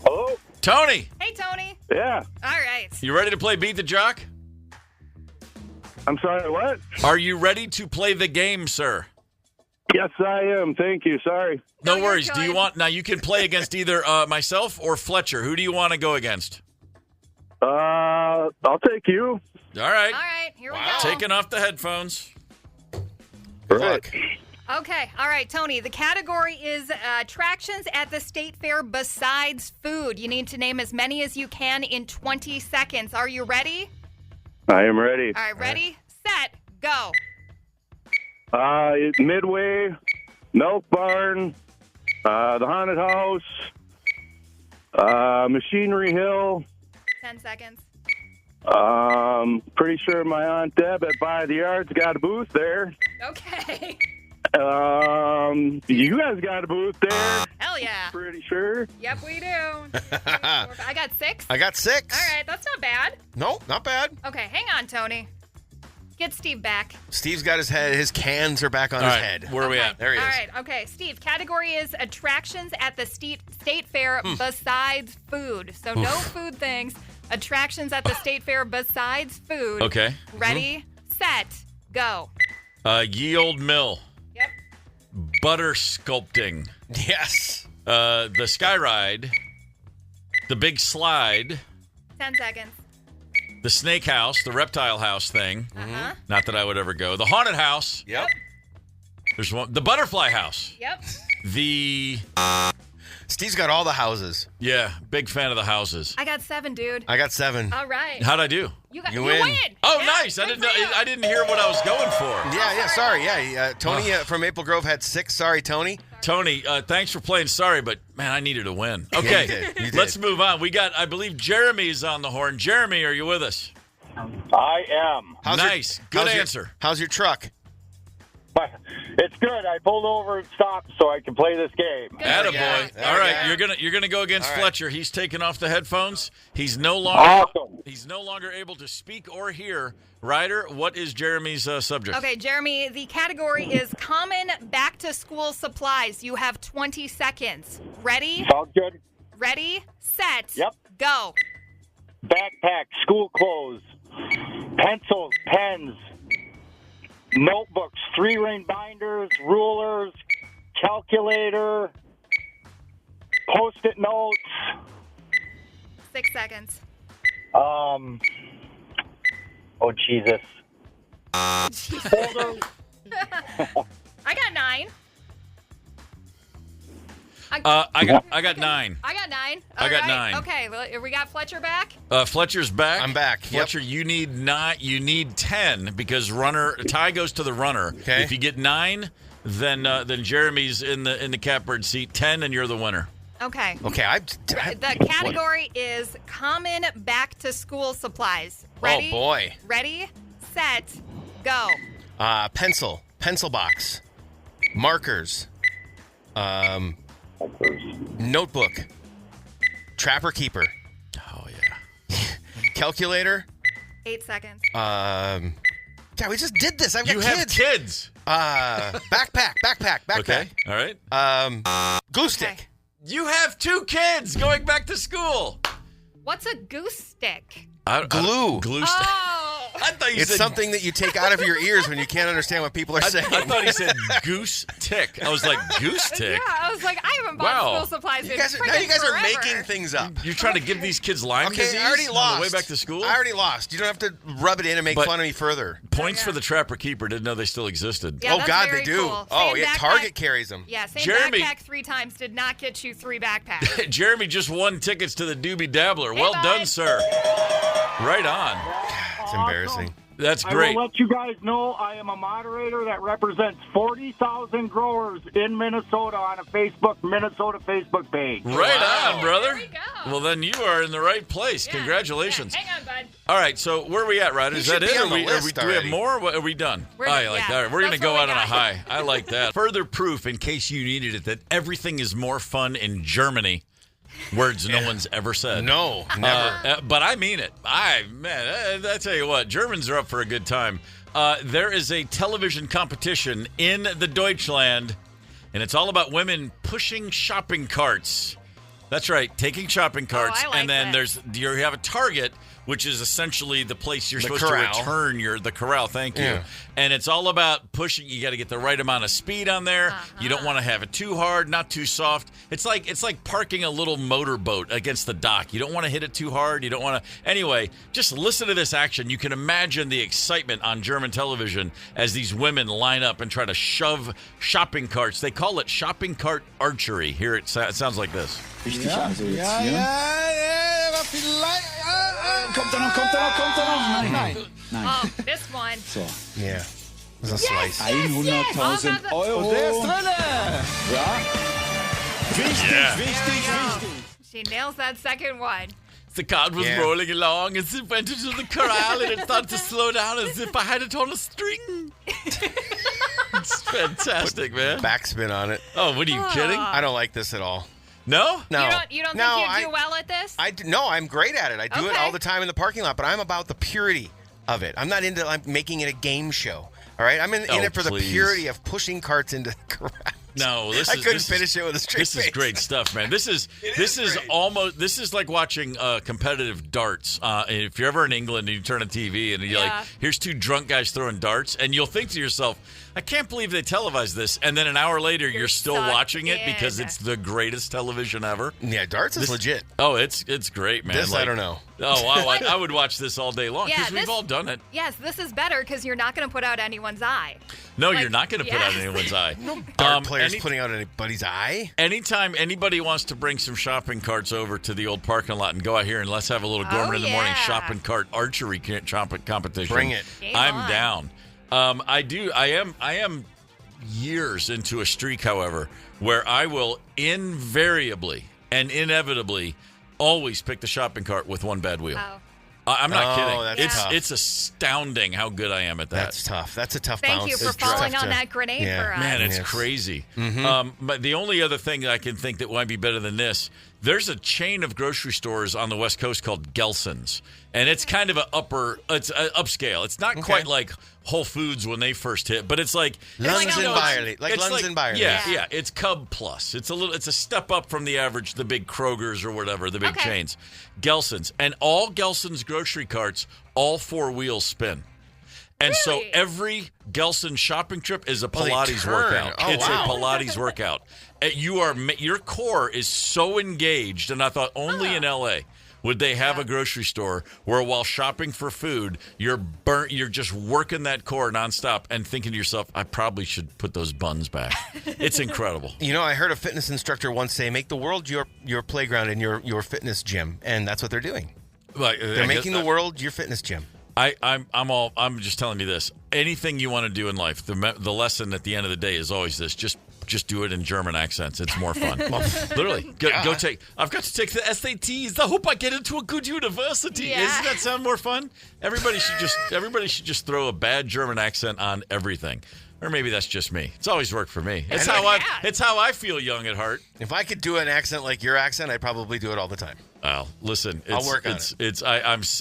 Hello? Tony. Hey, Tony. Yeah. All right. You ready to play Beat the Jock? I'm sorry, what? Are you ready to play the game, sir? Yes, I am. Thank you. Sorry. No worries. Do you want... Now, you can play against either myself or Fletcher. Who do you want to go against? I'll take you. All right. All right. Here we go. Taking off the headphones. Right. Okay. All right, Tony. The category is attractions at the state fair besides food. You need to name as many as you can in 20 seconds. Are you ready? I am ready. All right, ready, set, go. Midway, Milk Barn, the Haunted House, Machinery Hill. 10 seconds. Pretty sure my Aunt Deb at By the Yards got a booth there. Okay. You guys got a booth there. Hell yeah. Pretty sure. Yep, we do. I got 6. I got 6. All right, that's not bad. No, not bad. Okay, hang on, Tony. Get Steve back. Steve's got his head. His cans are back on his head. Where are we at? There he is. All right, okay. Steve, category is attractions at the state fair besides food. So no food things. Attractions at the state fair besides food. Okay. Ready, set, go. Ye Old Mill. Yep. Butter sculpting. Yes. The Sky Ride. The Big Slide. 10 seconds. The Snake House. The Reptile House thing. Uh-huh. Not that I would ever go. The Haunted House. Yep. There's one. The Butterfly House. Yep. The... Steve's got all the houses. Yeah, big fan of the houses. I got 7, dude. I got 7. All right. How'd I do? You You win. win. Oh, Yeah, nice. I good didn't for know. you. I didn't hear what I was going for. Yeah, sorry. Yeah, Tony from Maple Grove had 6. Sorry, Tony. Tony, thanks for playing. Sorry, but man, I needed a win. Okay, You did. let's move on. We got, I believe, Jeremy's on the horn. Jeremy, are you with us? I am. Nice. Good answer. How's your truck? It's good. I pulled over and stopped so I can play this game. Good for Attaboy. you. There All we right, go. you're gonna go against All right. Fletcher. He's taken off the headphones. He's no longer Awesome. he's no longer able to speak or hear. Ryder, what is Jeremy's subject? Okay, Jeremy, the category is common back-to-school supplies. You have 20 seconds. Ready? Sounds good. Ready, set, Yep. go. Backpack, school clothes, pencils, pens, notebooks, 3-ring binders, rulers, calculator, Post-it notes. 6 seconds. Oh, Jesus. Folders. I got 9. I got 9. I got 9. I got All 9. Okay, well, we got Fletcher back. Fletcher's back. I'm back. Yep. Fletcher, you need 9. You need 10 because tie goes to the runner. Okay. If you get 9, then Jeremy's in the catbird seat. 10, and you're the winner. Okay. Okay, The category is common back-to-school supplies. Ready? Oh, boy. Ready, set, go. Pencil box, markers, notebook, trapper keeper. Oh yeah. Calculator. 8 seconds. Yeah, we just did this. I've got You kids. have kids. Backpack. Okay. All right. Glue stick. Okay. You have 2 kids going back to school. What's a goose stick? Glue. Glue stick. Oh. I thought you It's said something that you take out of your ears when you can't understand what people are I saying. thought he said goose tick. I was like, goose tick? Yeah, I was like, I haven't bought Wow. school supplies You in guys are forever. making things up. You're trying to give these kids Lyme Okay, disease I already on lost. the way back to school? I already lost. You don't have to rub it in and make But- fun of me further. Points Yeah. for the Trapper Keeper. Didn't know they still existed. Yeah, Oh, that's God, very they do. cool. Oh, Same yeah, backpack- Target carries them. Yeah, same Jeremy- backpack 3 times did not get you 3 backpacks. Jeremy just won tickets to the Doobie Dabbler. Hey, Well bud. done, sir. Right on. It's embarrassing. That's I great. will let you guys know I am a moderator that represents 40,000 growers in Minnesota on a Minnesota Facebook page. Right on, brother. There we go. Well, then you are in the right place. Yeah, Congratulations. yeah. Hang on, bud. All right, so where are we at, Ryder? He Is that should it? be on the Do we list have already. more? Or are we done? We're I done, like yeah. that. All right, we're going to That's go what out we on a got. high. I like that. Further proof, in case you needed it, that everything is more fun in Germany. Words no one's ever said. No, never. But I mean it. I tell you what, Germans are up for a good time. There is a television competition in the Deutschland, and it's all about women pushing shopping carts. That's right, taking shopping carts, I like and then that. you have a target, which is essentially the place you're The supposed corral. to return the corral. Thank you. Yeah. And it's all about pushing. You got to get the right amount of speed on there. You don't want to have it too hard, not too soft. It's like parking a little motorboat against the dock. You don't want to hit it too hard. You don't want to. Anyway, just listen to this action. You can imagine the excitement on German television as these women line up and try to shove shopping carts. They call it shopping cart archery. Here it sounds like this. Ich richtig. Also jetzt Ja, hier. aber vielleicht. Kommt er noch? Nein. Oh, this one. So, Yeah. Das ist ein Slice. 100.000 Euro. Der ist drinne. Ja. Wichtig. She nails that second one. The cart was Yeah. rolling along as it went into the corral and it started to slow down as if I had it on a string. It's fantastic, man. Backspin on it. Oh, what are you kidding? I don't like this at all. No? No. You don't No, think you do well at this? No, I'm great at it. I do it Okay. all the time in the parking lot, but I'm about the purity of it. I'm not into making it a game show. All right? I'm in it for please. the purity of pushing carts into the corral. No, I couldn't finish it with a straight This is face. great stuff, man. This is great. like watching competitive darts. If you're ever in England and you turn a TV and you're like, here's two drunk guys throwing darts, and you'll think to yourself, I can't believe they televised this, and then an hour later you're still sucked watching it in. because it's the greatest television ever. Yeah, darts is legit. Oh, it's great, man. This, I don't know. Oh, wow, I would watch this all day long because we've all done it. Yes, this is better because you're not going to put out anyone's eye. No, Like, you're not going to put out yes. anyone's eye. Dart players putting out anybody's eye. Anytime anybody wants to bring some shopping carts over to the old parking lot and go out here and let's have a little Gorman in the morning yeah. shopping cart archery competition. Bring it. Game I'm on. down. I am years into a streak, however, where I will invariably and inevitably always pick the shopping cart with one bad wheel. Oh. I'm not kidding. That's tough. It's astounding how good I am at that. That's tough. That's a tough Thank bounce. you for It's falling tough on to- that grenade Yeah. for us. Man, it's Yes. crazy. But the only other thing I can think that might be better than this, there's a chain of grocery stores on the West Coast called Gelson's, and it's kind of it's upscale. It's not quite like Whole Foods when they first hit, but it's like Lunds like and a- Byerly. Like it's Lunds and Byerly. Yeah, it's Cub Plus. It's a step up from the average, the big Kroger's or whatever, the big Okay. chains. Gelson's, and all Gelson's grocery carts, all four wheels spin. And so Really? every Gelson shopping trip is a they Pilates turn. workout. Oh, It's wow. a Pilates workout. Your core is so engaged, and I thought only in LA would they have a grocery store where while shopping for food, you're just working that core nonstop and thinking to yourself, I probably should put those buns back. It's incredible. You know, I heard a fitness instructor once say, "Make the world your playground and your fitness gym," and that's what they're doing. Like, They're making the world your fitness gym. I'm just telling you this. Anything you want to do in life, the lesson at the end of the day is always this: just do it in German accents. It's more fun. Literally, go take. I've got to take the SATs. I hope I get into a good university. Yeah. Doesn't that sound more fun? Everybody should just throw a bad German accent on everything. Or maybe that's just me. It's always worked for me. It's how I feel young at heart. If I could do an accent like your accent, I'd probably do it all the time. Well, listen, I'll work on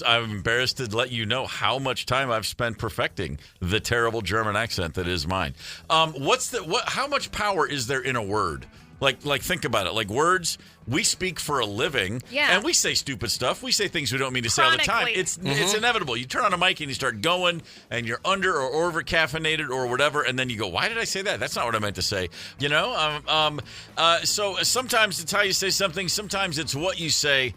I'm embarrassed to let you know how much time I've spent perfecting the terrible German accent that is mine. How much power is there in a word? Like think about it. Like words, we speak for a living, and we say stupid stuff. We say things we don't mean to say all the time. Chronically. It's inevitable. You turn on a mic and you start going, and you're under or over caffeinated or whatever, and then you go, "Why did I say that? That's not what I meant to say." You know. So sometimes it's how you say something. Sometimes it's what you say.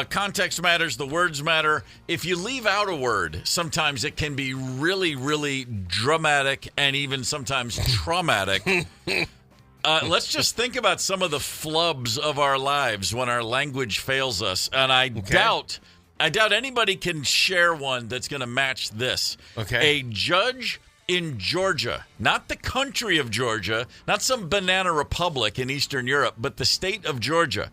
Context matters. The words matter. If you leave out a word, sometimes it can be really, really dramatic and even sometimes traumatic. Let's just think about some of the flubs of our lives when our language fails us, and I doubt anybody can share one that's going to match this. Okay. A judge in Georgia, not the country of Georgia, not some banana republic in Eastern Europe, but the state of Georgia,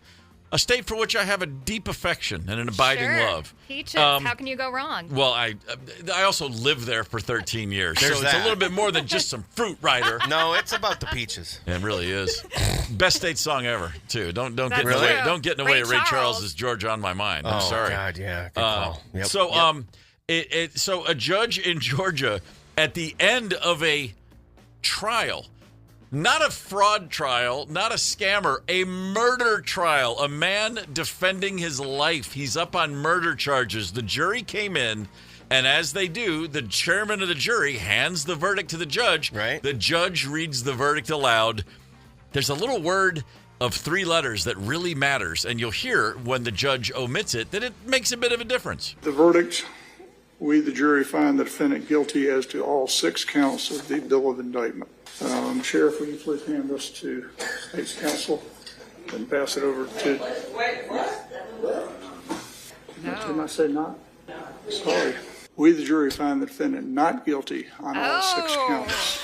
a state for which I have a deep affection and an abiding love. Peaches. How can you go wrong? Well, I also lived there for 13 years, There's so it's a that. little bit more than just some fruit rider. No, it's about the peaches. It really is. Best state song ever, too. Don't get in the That's way. true. Don't get in the way Ray of Ray Charles. Charles' "Georgia on My Mind." I'm sorry. God, yeah. Good call. Yep. So a judge in Georgia at the end of a trial, not a fraud trial, not a scammer, a murder trial, a man defending his life. He's up on murder charges. The jury came in, and as they do, the chairman of the jury hands the verdict to the judge. Right. The judge reads the verdict aloud. There's a little word of 3 letters that really matters, and you'll hear when the judge omits it that it makes a bit of a difference. The verdict, we, the jury, find the defendant guilty as to all 6 counts of the bill of indictment. Sheriff, will you please hand this to state's counsel? and pass it over to... Didn't I say not? Sorry. We, the jury, find the defendant not guilty on all 6 counts.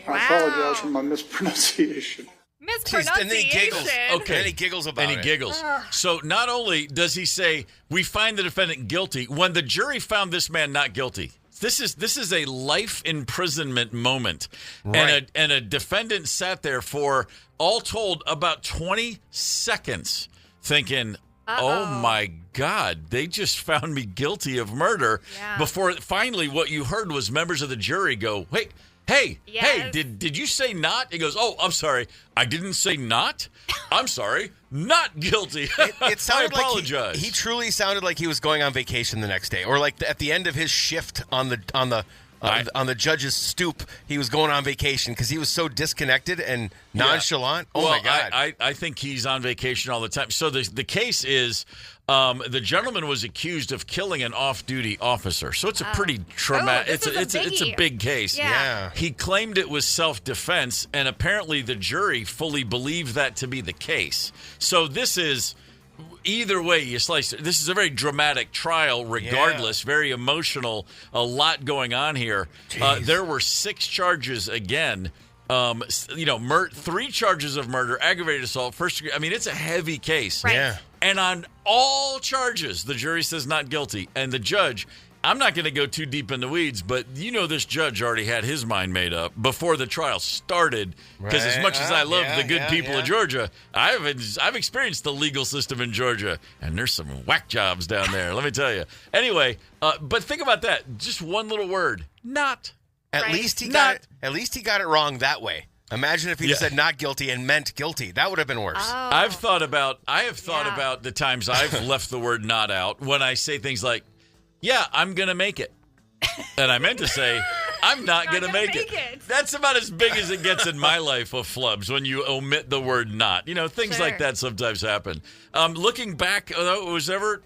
I apologize for my mispronunciation. Mispronunciation. And then he giggles. Okay. And he giggles about it. And he giggles. So not only does he say, we find the defendant guilty, when the jury found this man not guilty, this is a life imprisonment moment. Right. And a defendant sat there for, all told, about 20 seconds thinking, oh my God, they just found me guilty of murder. Yeah. Before finally what you heard was members of the jury go, wait, hey, did you say not? He goes, oh, I'm sorry. I didn't say not. I'm sorry. Not guilty. It sounded I apologize. like he truly sounded like he was going on vacation the next day, or like at the end of his shift on the judge's stoop, he was going on vacation because he was so disconnected and nonchalant. Yeah. Oh my God! I think he's on vacation all the time. So the case is, the gentleman was accused of killing an off-duty officer. So it's a pretty traumatic. It's a big case. Yeah. He claimed it was self-defense, and apparently the jury fully believed that to be the case. So this is. Either way you slice it, this is a very dramatic trial regardless, very emotional, a lot going on here. There were 6 charges again, 3 charges of murder, aggravated assault, first degree. I mean, it's a heavy case. Right. Yeah. And on all charges, the jury says not guilty. And the judge, I'm not going to go too deep in the weeds, but this judge already had his mind made up before the trial started. Because as much as I love the good people of Georgia, I've experienced the legal system in Georgia, and there's some whack jobs down there, let me tell you. Anyway, but think about that. Just one little word, not. At least he got it wrong that way. Imagine if he just said not guilty and meant guilty. That would have been worse. Oh. I have thought about the times I've left the word not out when I say things like, yeah, I'm going to make it. And I meant to say, I'm not going to make it. That's about as big as it gets in my life of flubs when you omit the word not. Things like that sometimes happen. Looking back, it was ever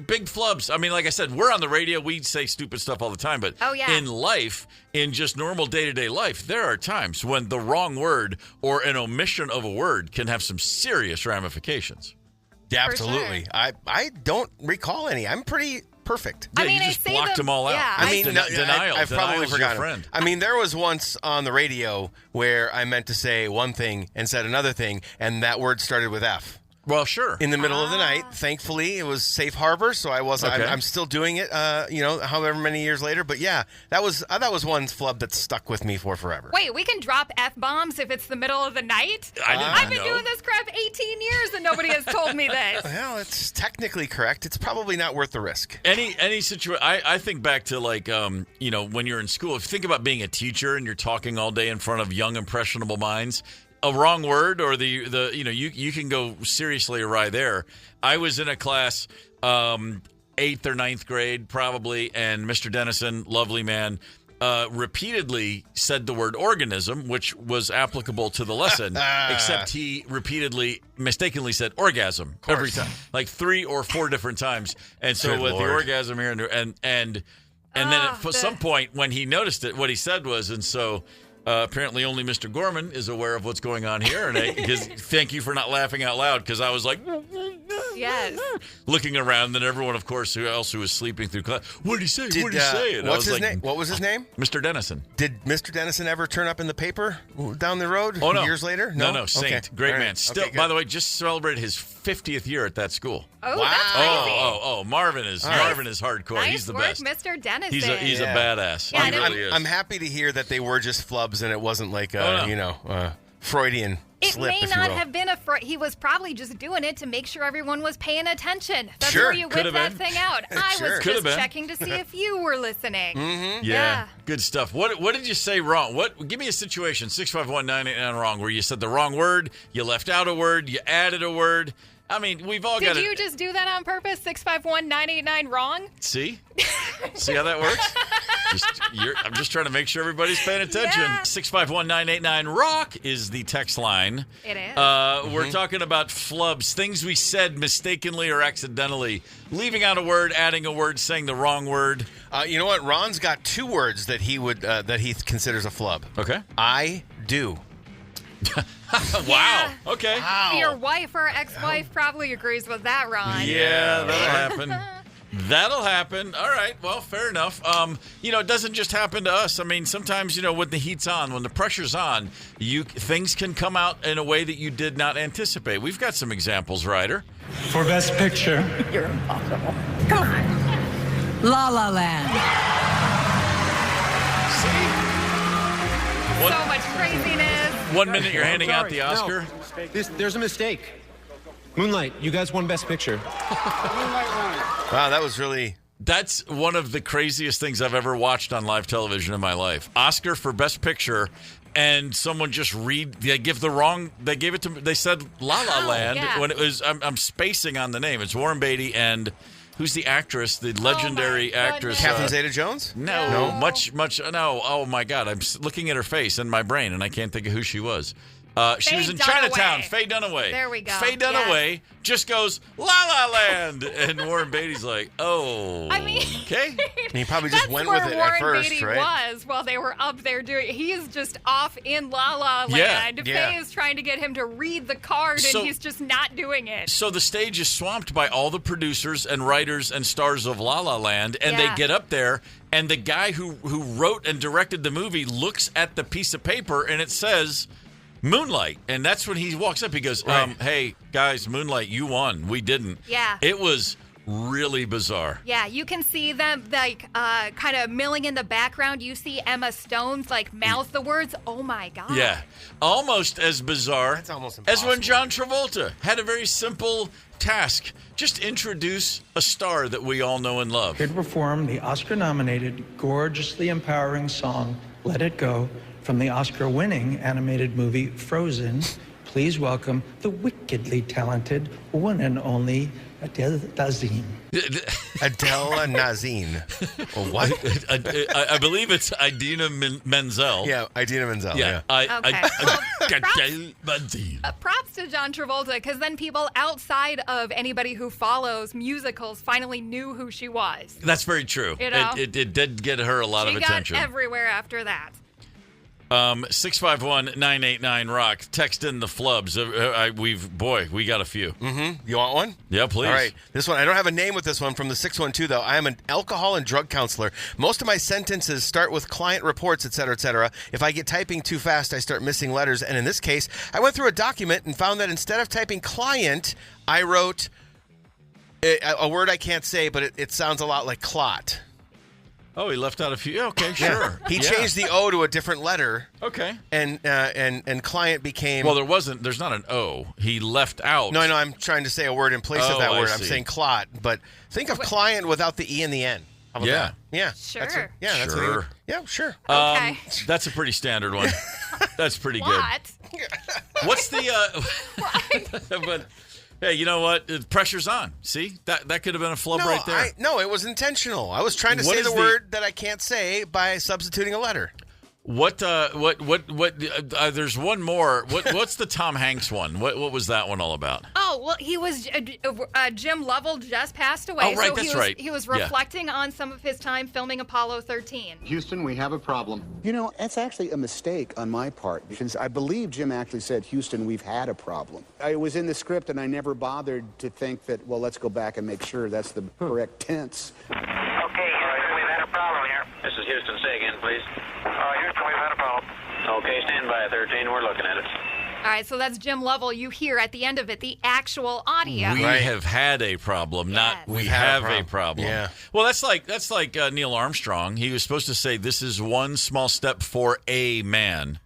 big flubs. I mean, like I said, we're on the radio. We say stupid stuff all the time. But in life, in just normal day-to-day life, there are times when the wrong word or an omission of a word can have some serious ramifications. Yeah, absolutely. Sure. I don't recall any. I'm pretty perfect. Yeah, I mean, you just blocked them all out. Yeah, I mean, denial. I've probably forgotten. Friend. I mean, there was once on the radio where I meant to say one thing and said another thing, and that word started with F. Well, sure. In the middle of the night, thankfully, it was safe harbor, so I wasn't. Okay. I'm still doing it. However many years later, but yeah, that was one flub that stuck with me for forever. Wait, we can drop F-bombs if it's the middle of the night? I've been doing this crap 18 years and nobody has told me this. Well, it's technically correct. It's probably not worth the risk. Any situation. I think back to when you're in school. If you think about being a teacher and you're talking all day in front of young impressionable minds. A wrong word or you can go seriously awry there. I was in a class 8th or 9th grade probably, and Mr. Dennison, lovely man, repeatedly said the word organism, which was applicable to the lesson, except he repeatedly mistakenly said orgasm every time, like 3 or 4 different times. And so Good with Lord. the orgasm here and then at some point when he noticed it, what he said was, and so apparently only Mr. Gorman is aware of what's going on here. And thank you for not laughing out loud, because I was like, yes, looking around. And everyone, of course, who was sleeping through class. What did he say? What did he say? And What's his name? What was his name? Mr. Dennison. Did Mr. Dennison ever turn up in the paper down the road? Oh, no. Years later? No. Saint, Okay. great All man. right. Still, Okay, by good. the way, just celebrated his 50th year at that school. Oh, Wow. that's crazy. Oh, Marvin is hardcore. Nice He's the work, best. Mr. Dennison. He's a badass. Yeah, he really is. I'm happy to hear that they were just flubs and it wasn't like Freudian It slip, may if you not will. have been he was probably just doing it to make sure everyone was paying attention. That's Sure, where you could whip have that been. thing out. I Sure. was Could have just been. checking to see if you were listening. Mm-hmm. Yeah, good stuff. What did you say wrong? Give me a situation, 651-989 wrong, where you said the wrong word, you left out a word, you added a word. I mean, we've all got Did to... you just do that on purpose? 651-989 wrong? See how that works? I'm just trying to make sure everybody's paying attention. Yeah. 651-989-ROCK is the text line. It is. We're talking about flubs, things we said mistakenly or accidentally, leaving out a word, adding a word, saying the wrong word. You know what? Ron's got 2 words that he considers a flub. Okay. I do. Wow. Yeah. Okay. Wow. Your wife or ex-wife probably agrees with that, Ron. Yeah, that'll happen. That'll happen. All right. Well, fair enough. It doesn't just happen to us. I mean, sometimes, when the heat's on, when the pressure's on, things can come out in a way that you did not anticipate. We've got some examples, Ryder. For Best Picture. You're impossible. Come on. La La Land. So much craziness. 1 minute you're handing out the Oscar. No. There's a mistake. Moonlight, you guys won Best Picture. Wow, that was really... That's one of the craziest things I've ever watched on live television in my life. Oscar for Best Picture, and someone just they gave it to me. They said La La Land when it was, I'm spacing on the name. It's Warren Beatty and who's the actress, the legendary actress? Catherine Zeta-Jones? No, much, no. Oh my God, I'm looking at her face in my brain and I can't think of who she was. She was in Chinatown. Faye Dunaway. There we go. Faye Dunaway just goes, La La Land. And Warren Beatty's like, oh, okay. And he probably just went with it Warren at first, Beatty right? was while they were up there doing. He's just off in La La Land. Faye is trying to get him to read the card, and he's just not doing it. So the stage is swamped by all the producers and writers and stars of La La Land, and they get up there, and the guy who wrote and directed the movie looks at the piece of paper, and it says Moonlight. And that's when he walks up. He goes, hey, guys, Moonlight, you won. We didn't. Yeah. It was really bizarre. Yeah, you can see them kind of milling in the background. You see Emma Stone's mouth the words. Oh my God. Yeah. Almost as bizarre as when John Travolta had a very simple task. Just introduce a star that we all know and love. Here to perform the Oscar-nominated, gorgeously empowering song, Let It Go, from the Oscar-winning animated movie Frozen. Please welcome the wickedly talented one and only Adele Dazeem. Adele Nazim. What? I believe it's Idina Menzel. Yeah, Idina Menzel. Yeah. Props to John Travolta, because then people outside of anybody who follows musicals finally knew who she was. That's very true. It did get her a lot of attention. She got everywhere after that. 651-989-ROCK. Text in the flubs. We got a few. Mm-hmm. You want one? Yeah, please. All right. This one, I don't have a name with this one from the 612, though. I am an alcohol and drug counselor. Most of my sentences start with client reports, et cetera, et cetera. If I get typing too fast, I start missing letters. And in this case, I went through a document and found that instead of typing client, I wrote a word I can't say, but it sounds a lot like clot. Oh, he left out a few. Okay, sure. Yeah. He changed the O to a different letter. Okay. And client became... Well, there's not an O. He left out... No, I'm trying to say a word in place of that word. I'm saying clot, but think of client without the E in the end. How about that? Yeah. Sure. That's sure. Sure. Okay. That's a pretty standard one. That's pretty good. What's the... but... Hey, you know what? The pressure's on. See? That could have been a flub right there. No, it was intentional. I was trying to say the word that I can't say by substituting a letter. There's one more. What's the Tom Hanks one? What was that one all about? Oh, well, he was, Jim Lovell just passed away. Oh, right, so that's right. He was reflecting on some of his time filming Apollo 13. Houston, we have a problem. That's actually a mistake on my part, because I believe Jim actually said, Houston, we've had a problem. I was in the script, and I never bothered to think that, well, let's go back and make sure that's the correct tense. Okay, Houston, we've had a problem here. This is Houston. Say again, please. Houston, we've had a problem. Okay, stand by, 13. We're looking at it. All right, so that's Jim Lovell. You hear at the end of it the actual audio. We have had a problem, not we have a problem. Yeah. Well, that's like Neil Armstrong. He was supposed to say, "This is one small step for a man,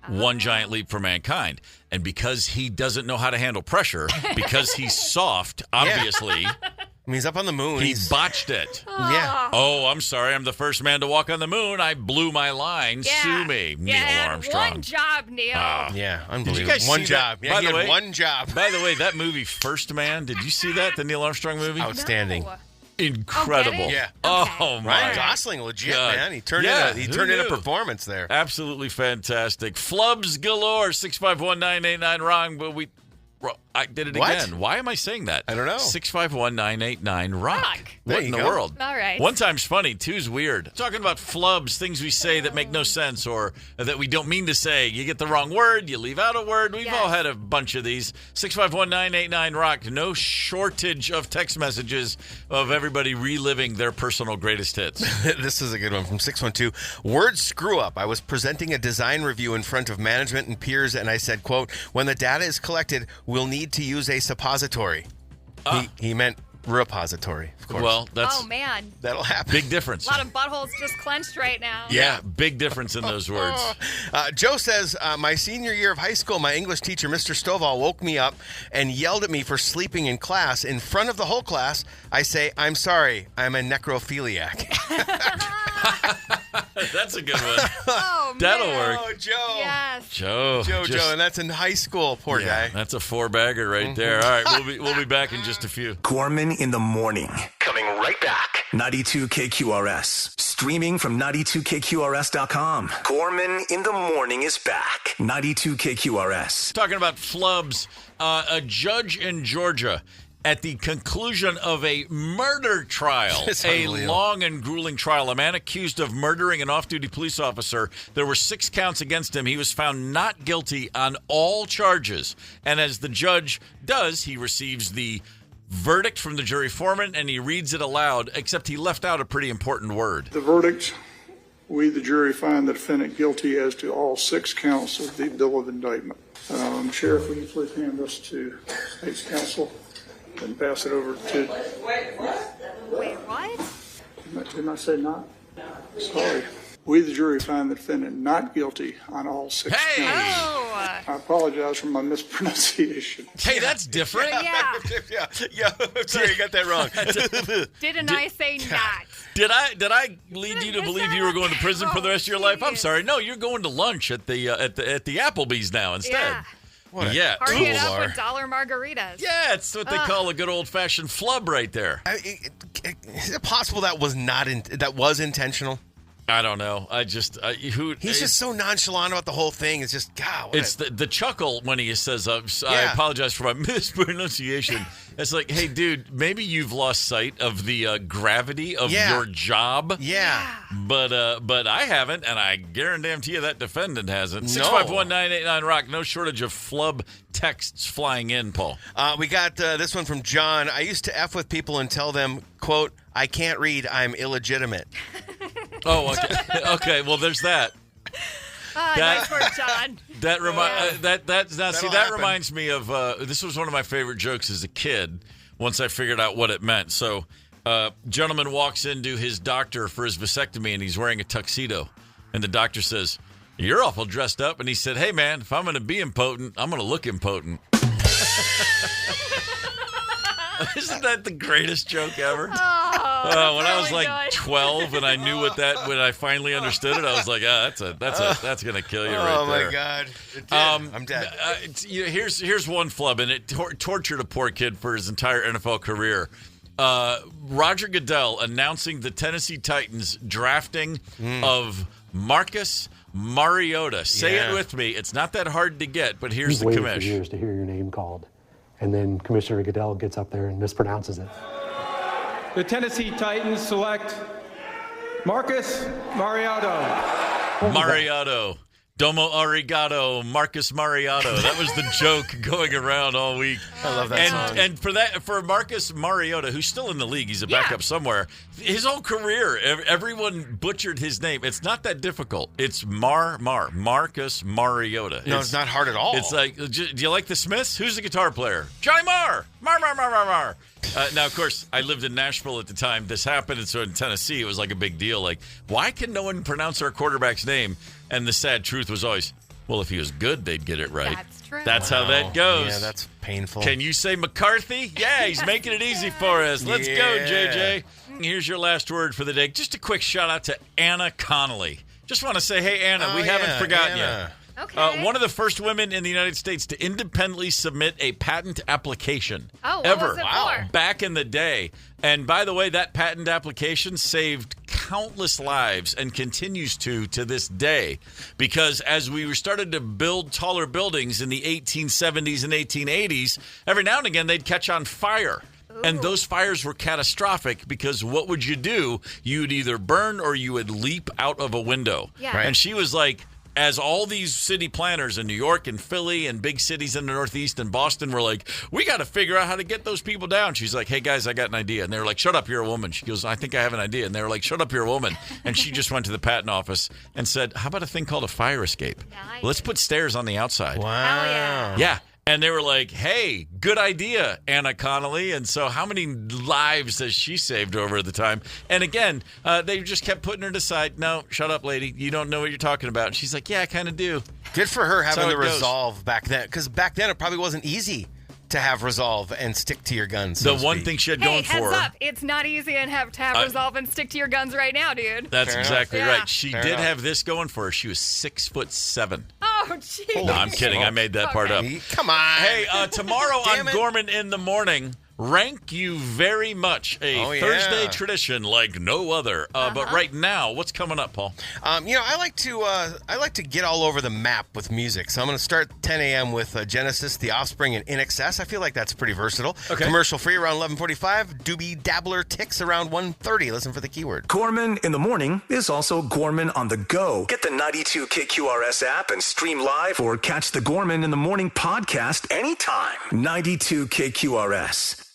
one giant leap for mankind." And because he doesn't know how to handle pressure, because he's soft, obviously. He's up on the moon. He botched it. Yeah. Oh, I'm sorry. I'm the first man to walk on the moon. I blew my line. Sue me, Neil Armstrong. One job, Neil. Yeah, unbelievable. Did you guys one see job. That? Yeah, By he the had way, one job. By the way, that movie First Man, did you see that? The Neil Armstrong movie? Outstanding. No. Incredible. Yeah. Oh, my. Ryan Gosling, legit, God. man. He turned in a performance there. Absolutely fantastic. Flubs galore, 651-989-ROCK. But I did it What? again. Why am I saying that? I don't know. 651-989-ROCK. There What in you the go. world? All right. One time's funny, two's weird. Talking about flubs, things we say that make no sense or that we don't mean to say. You get the wrong word, you leave out a word. We've all had a bunch of these. 651-989-ROCK. No shortage of text messages of everybody reliving their personal greatest hits. This is a good one from 612. Word screw up. I was presenting a design review in front of management and peers, and I said, quote, when the data is collected, we'll need to use a suppository. He meant repository, of course. Well, that's... Oh, man. That'll happen. Big difference. A lot of buttholes just clenched right now. Yeah, big difference in those words. Joe says, my senior year of high school, my English teacher, Mr. Stovall, woke me up and yelled at me for sleeping in class. In front of the whole class, I say, I'm sorry, I'm a necrophiliac. That's a good one. Oh, That'll man. work. Oh, Joe. Yes. Joe, and that's in high school. Poor guy. That's a 4-bagger right there. All right, we'll be back in just a few. Gorman in the morning. Coming right back. 92 KQRS. Streaming from 92KQRS.com. Gorman in the morning is back. 92 KQRS. Talking about flubs, a judge in Georgia at the conclusion of a murder trial, a long and grueling trial, a man accused of murdering an off-duty police officer. There were 6 counts against him. He was found not guilty on all charges. And as the judge does, he receives the verdict from the jury foreman, and he reads it aloud, except he left out a pretty important word. The verdict, we, the jury, find the defendant guilty as to all 6 counts of the bill of indictment. Sheriff, will you please hand this to state's counsel and pass it over to... Wait, what? Didn't I say not? Sorry. We, the jury, find the defendant not guilty on all 6 counts. Oh. I apologize for my mispronunciation. Hey, that's different. Yeah. Yeah, I'm sorry, you got that wrong. Didn't I say not? Did I lead you to believe you were going to prison for the rest of your life? I'm sorry. No, you're going to lunch at the Applebee's now instead. Yeah. Party it up with dollar margaritas. Yeah, it's what they call a good old-fashioned flub right there. Is it possible that was intentional? I don't know. He's just so nonchalant about the whole thing. It's just, God. It's the chuckle when he says, I apologize for my mispronunciation. It's like, hey, dude, maybe you've lost sight of the gravity of your job. Yeah. But I haven't, and I guarantee you that defendant hasn't. No. 651-989-ROCK. No shortage of flub texts flying in, Paul. We got this one from John. I used to F with people and tell them, quote, I can't read, I'm illegitimate. Oh, okay. Okay, well, there's that. Nice work, John. That reminds me of this was one of my favorite jokes as a kid. Once I figured out what it meant. So, gentleman walks into his doctor for his vasectomy, and he's wearing a tuxedo, and the doctor says, "You're awful dressed up." And he said, "Hey, man, if I'm going to be impotent, I'm going to look impotent." Isn't that the greatest joke ever? When I was like 12 and I knew when I finally understood it, I was like, that's gonna kill you right there. Oh my God, I'm dead. Here's one flub, and it tortured a poor kid for his entire NFL career. Roger Goodell announcing the Tennessee Titans drafting of Marcus Mariota. Say it with me. It's not that hard to get, but here's the commish. commish. For years to hear your name called. And then Commissioner Goodell gets up there and mispronounces it. The Tennessee Titans select Marcus Mariota. Mariota. Domo arigato, Marcus Mariota. That was the joke going around all week. I love that song. And for Marcus Mariota, who's still in the league, he's a backup somewhere. His whole career, everyone butchered his name. It's not that difficult. It's Marcus Mariota. No, it's not hard at all. It's like, do you like the Smiths? Who's the guitar player? Johnny Marr. Marr. Now, of course, I lived in Nashville at the time this happened, and so in Tennessee, it was like a big deal. Like, why can no one pronounce our quarterback's name? And the sad truth was always, well, if he was good, they'd get it right. That's true. That's how that goes. Yeah, that's painful. Can you say McCarthy? Yeah, he's making it easy for us. Let's go, JJ. Here's your last word for the day. Just a quick shout out to Anna Connolly. Just want to say, hey, Anna, we haven't forgotten you. Okay. One of the first women in the United States to independently submit a patent application. Oh, what ever. was it for? Back in the day. And by the way, that patent application saved countless lives and continues to this day, because as we started to build taller buildings in the 1870s and 1880s, every now and again they'd catch on fire. And those fires were catastrophic because what would you do? You'd either burn or you would leap out of a window. Yeah. Right. And she was like, as all these city planners in New York and Philly and big cities in the Northeast and Boston were like, we got to figure out how to get those people down. She's like, hey, guys, I got an idea. And they were like, shut up, you're a woman. She goes, I think I have an idea. And they were like, shut up, you're a woman. And she just went to the patent office and said, how about a thing called a fire escape? Nice. Let's put stairs on the outside. Wow. Hell yeah. Yeah. And they were like, hey, good idea, Anna Connolly. And so how many lives has she saved over the time? And again, they just kept putting her to side. No, shut up, lady. You don't know what you're talking about. And she's like, yeah, I kind of do. Good for her having how the it goes. resolve back then. Because back then it probably wasn't easy to have resolve and stick to your guns. The one thing she had going heads for her. up. It's not easy and have to have resolve and stick to your guns right now, dude. That's Fair exactly enough. right. She Fair did enough. have this going for her. She was 6'7". Oh, jeez. No, I'm kidding. I made that part up. Come on. Hey, tomorrow on Damn it. Gorman in the Morning, rank you very much a Oh, yeah. Thursday tradition like no other. But right now, what's coming up, Paul? I like to get all over the map with music. So I'm going to start 10 a.m. with Genesis, The Offspring, and In Excess. I feel like that's pretty versatile. Okay. Commercial free around 11:45. Doobie Dabbler Ticks around 1:30. Listen for the keyword. Gorman in the Morning is also Gorman on the go. Get the 92 KQRS app and stream live or catch the Gorman in the Morning podcast anytime. 92 KQRS.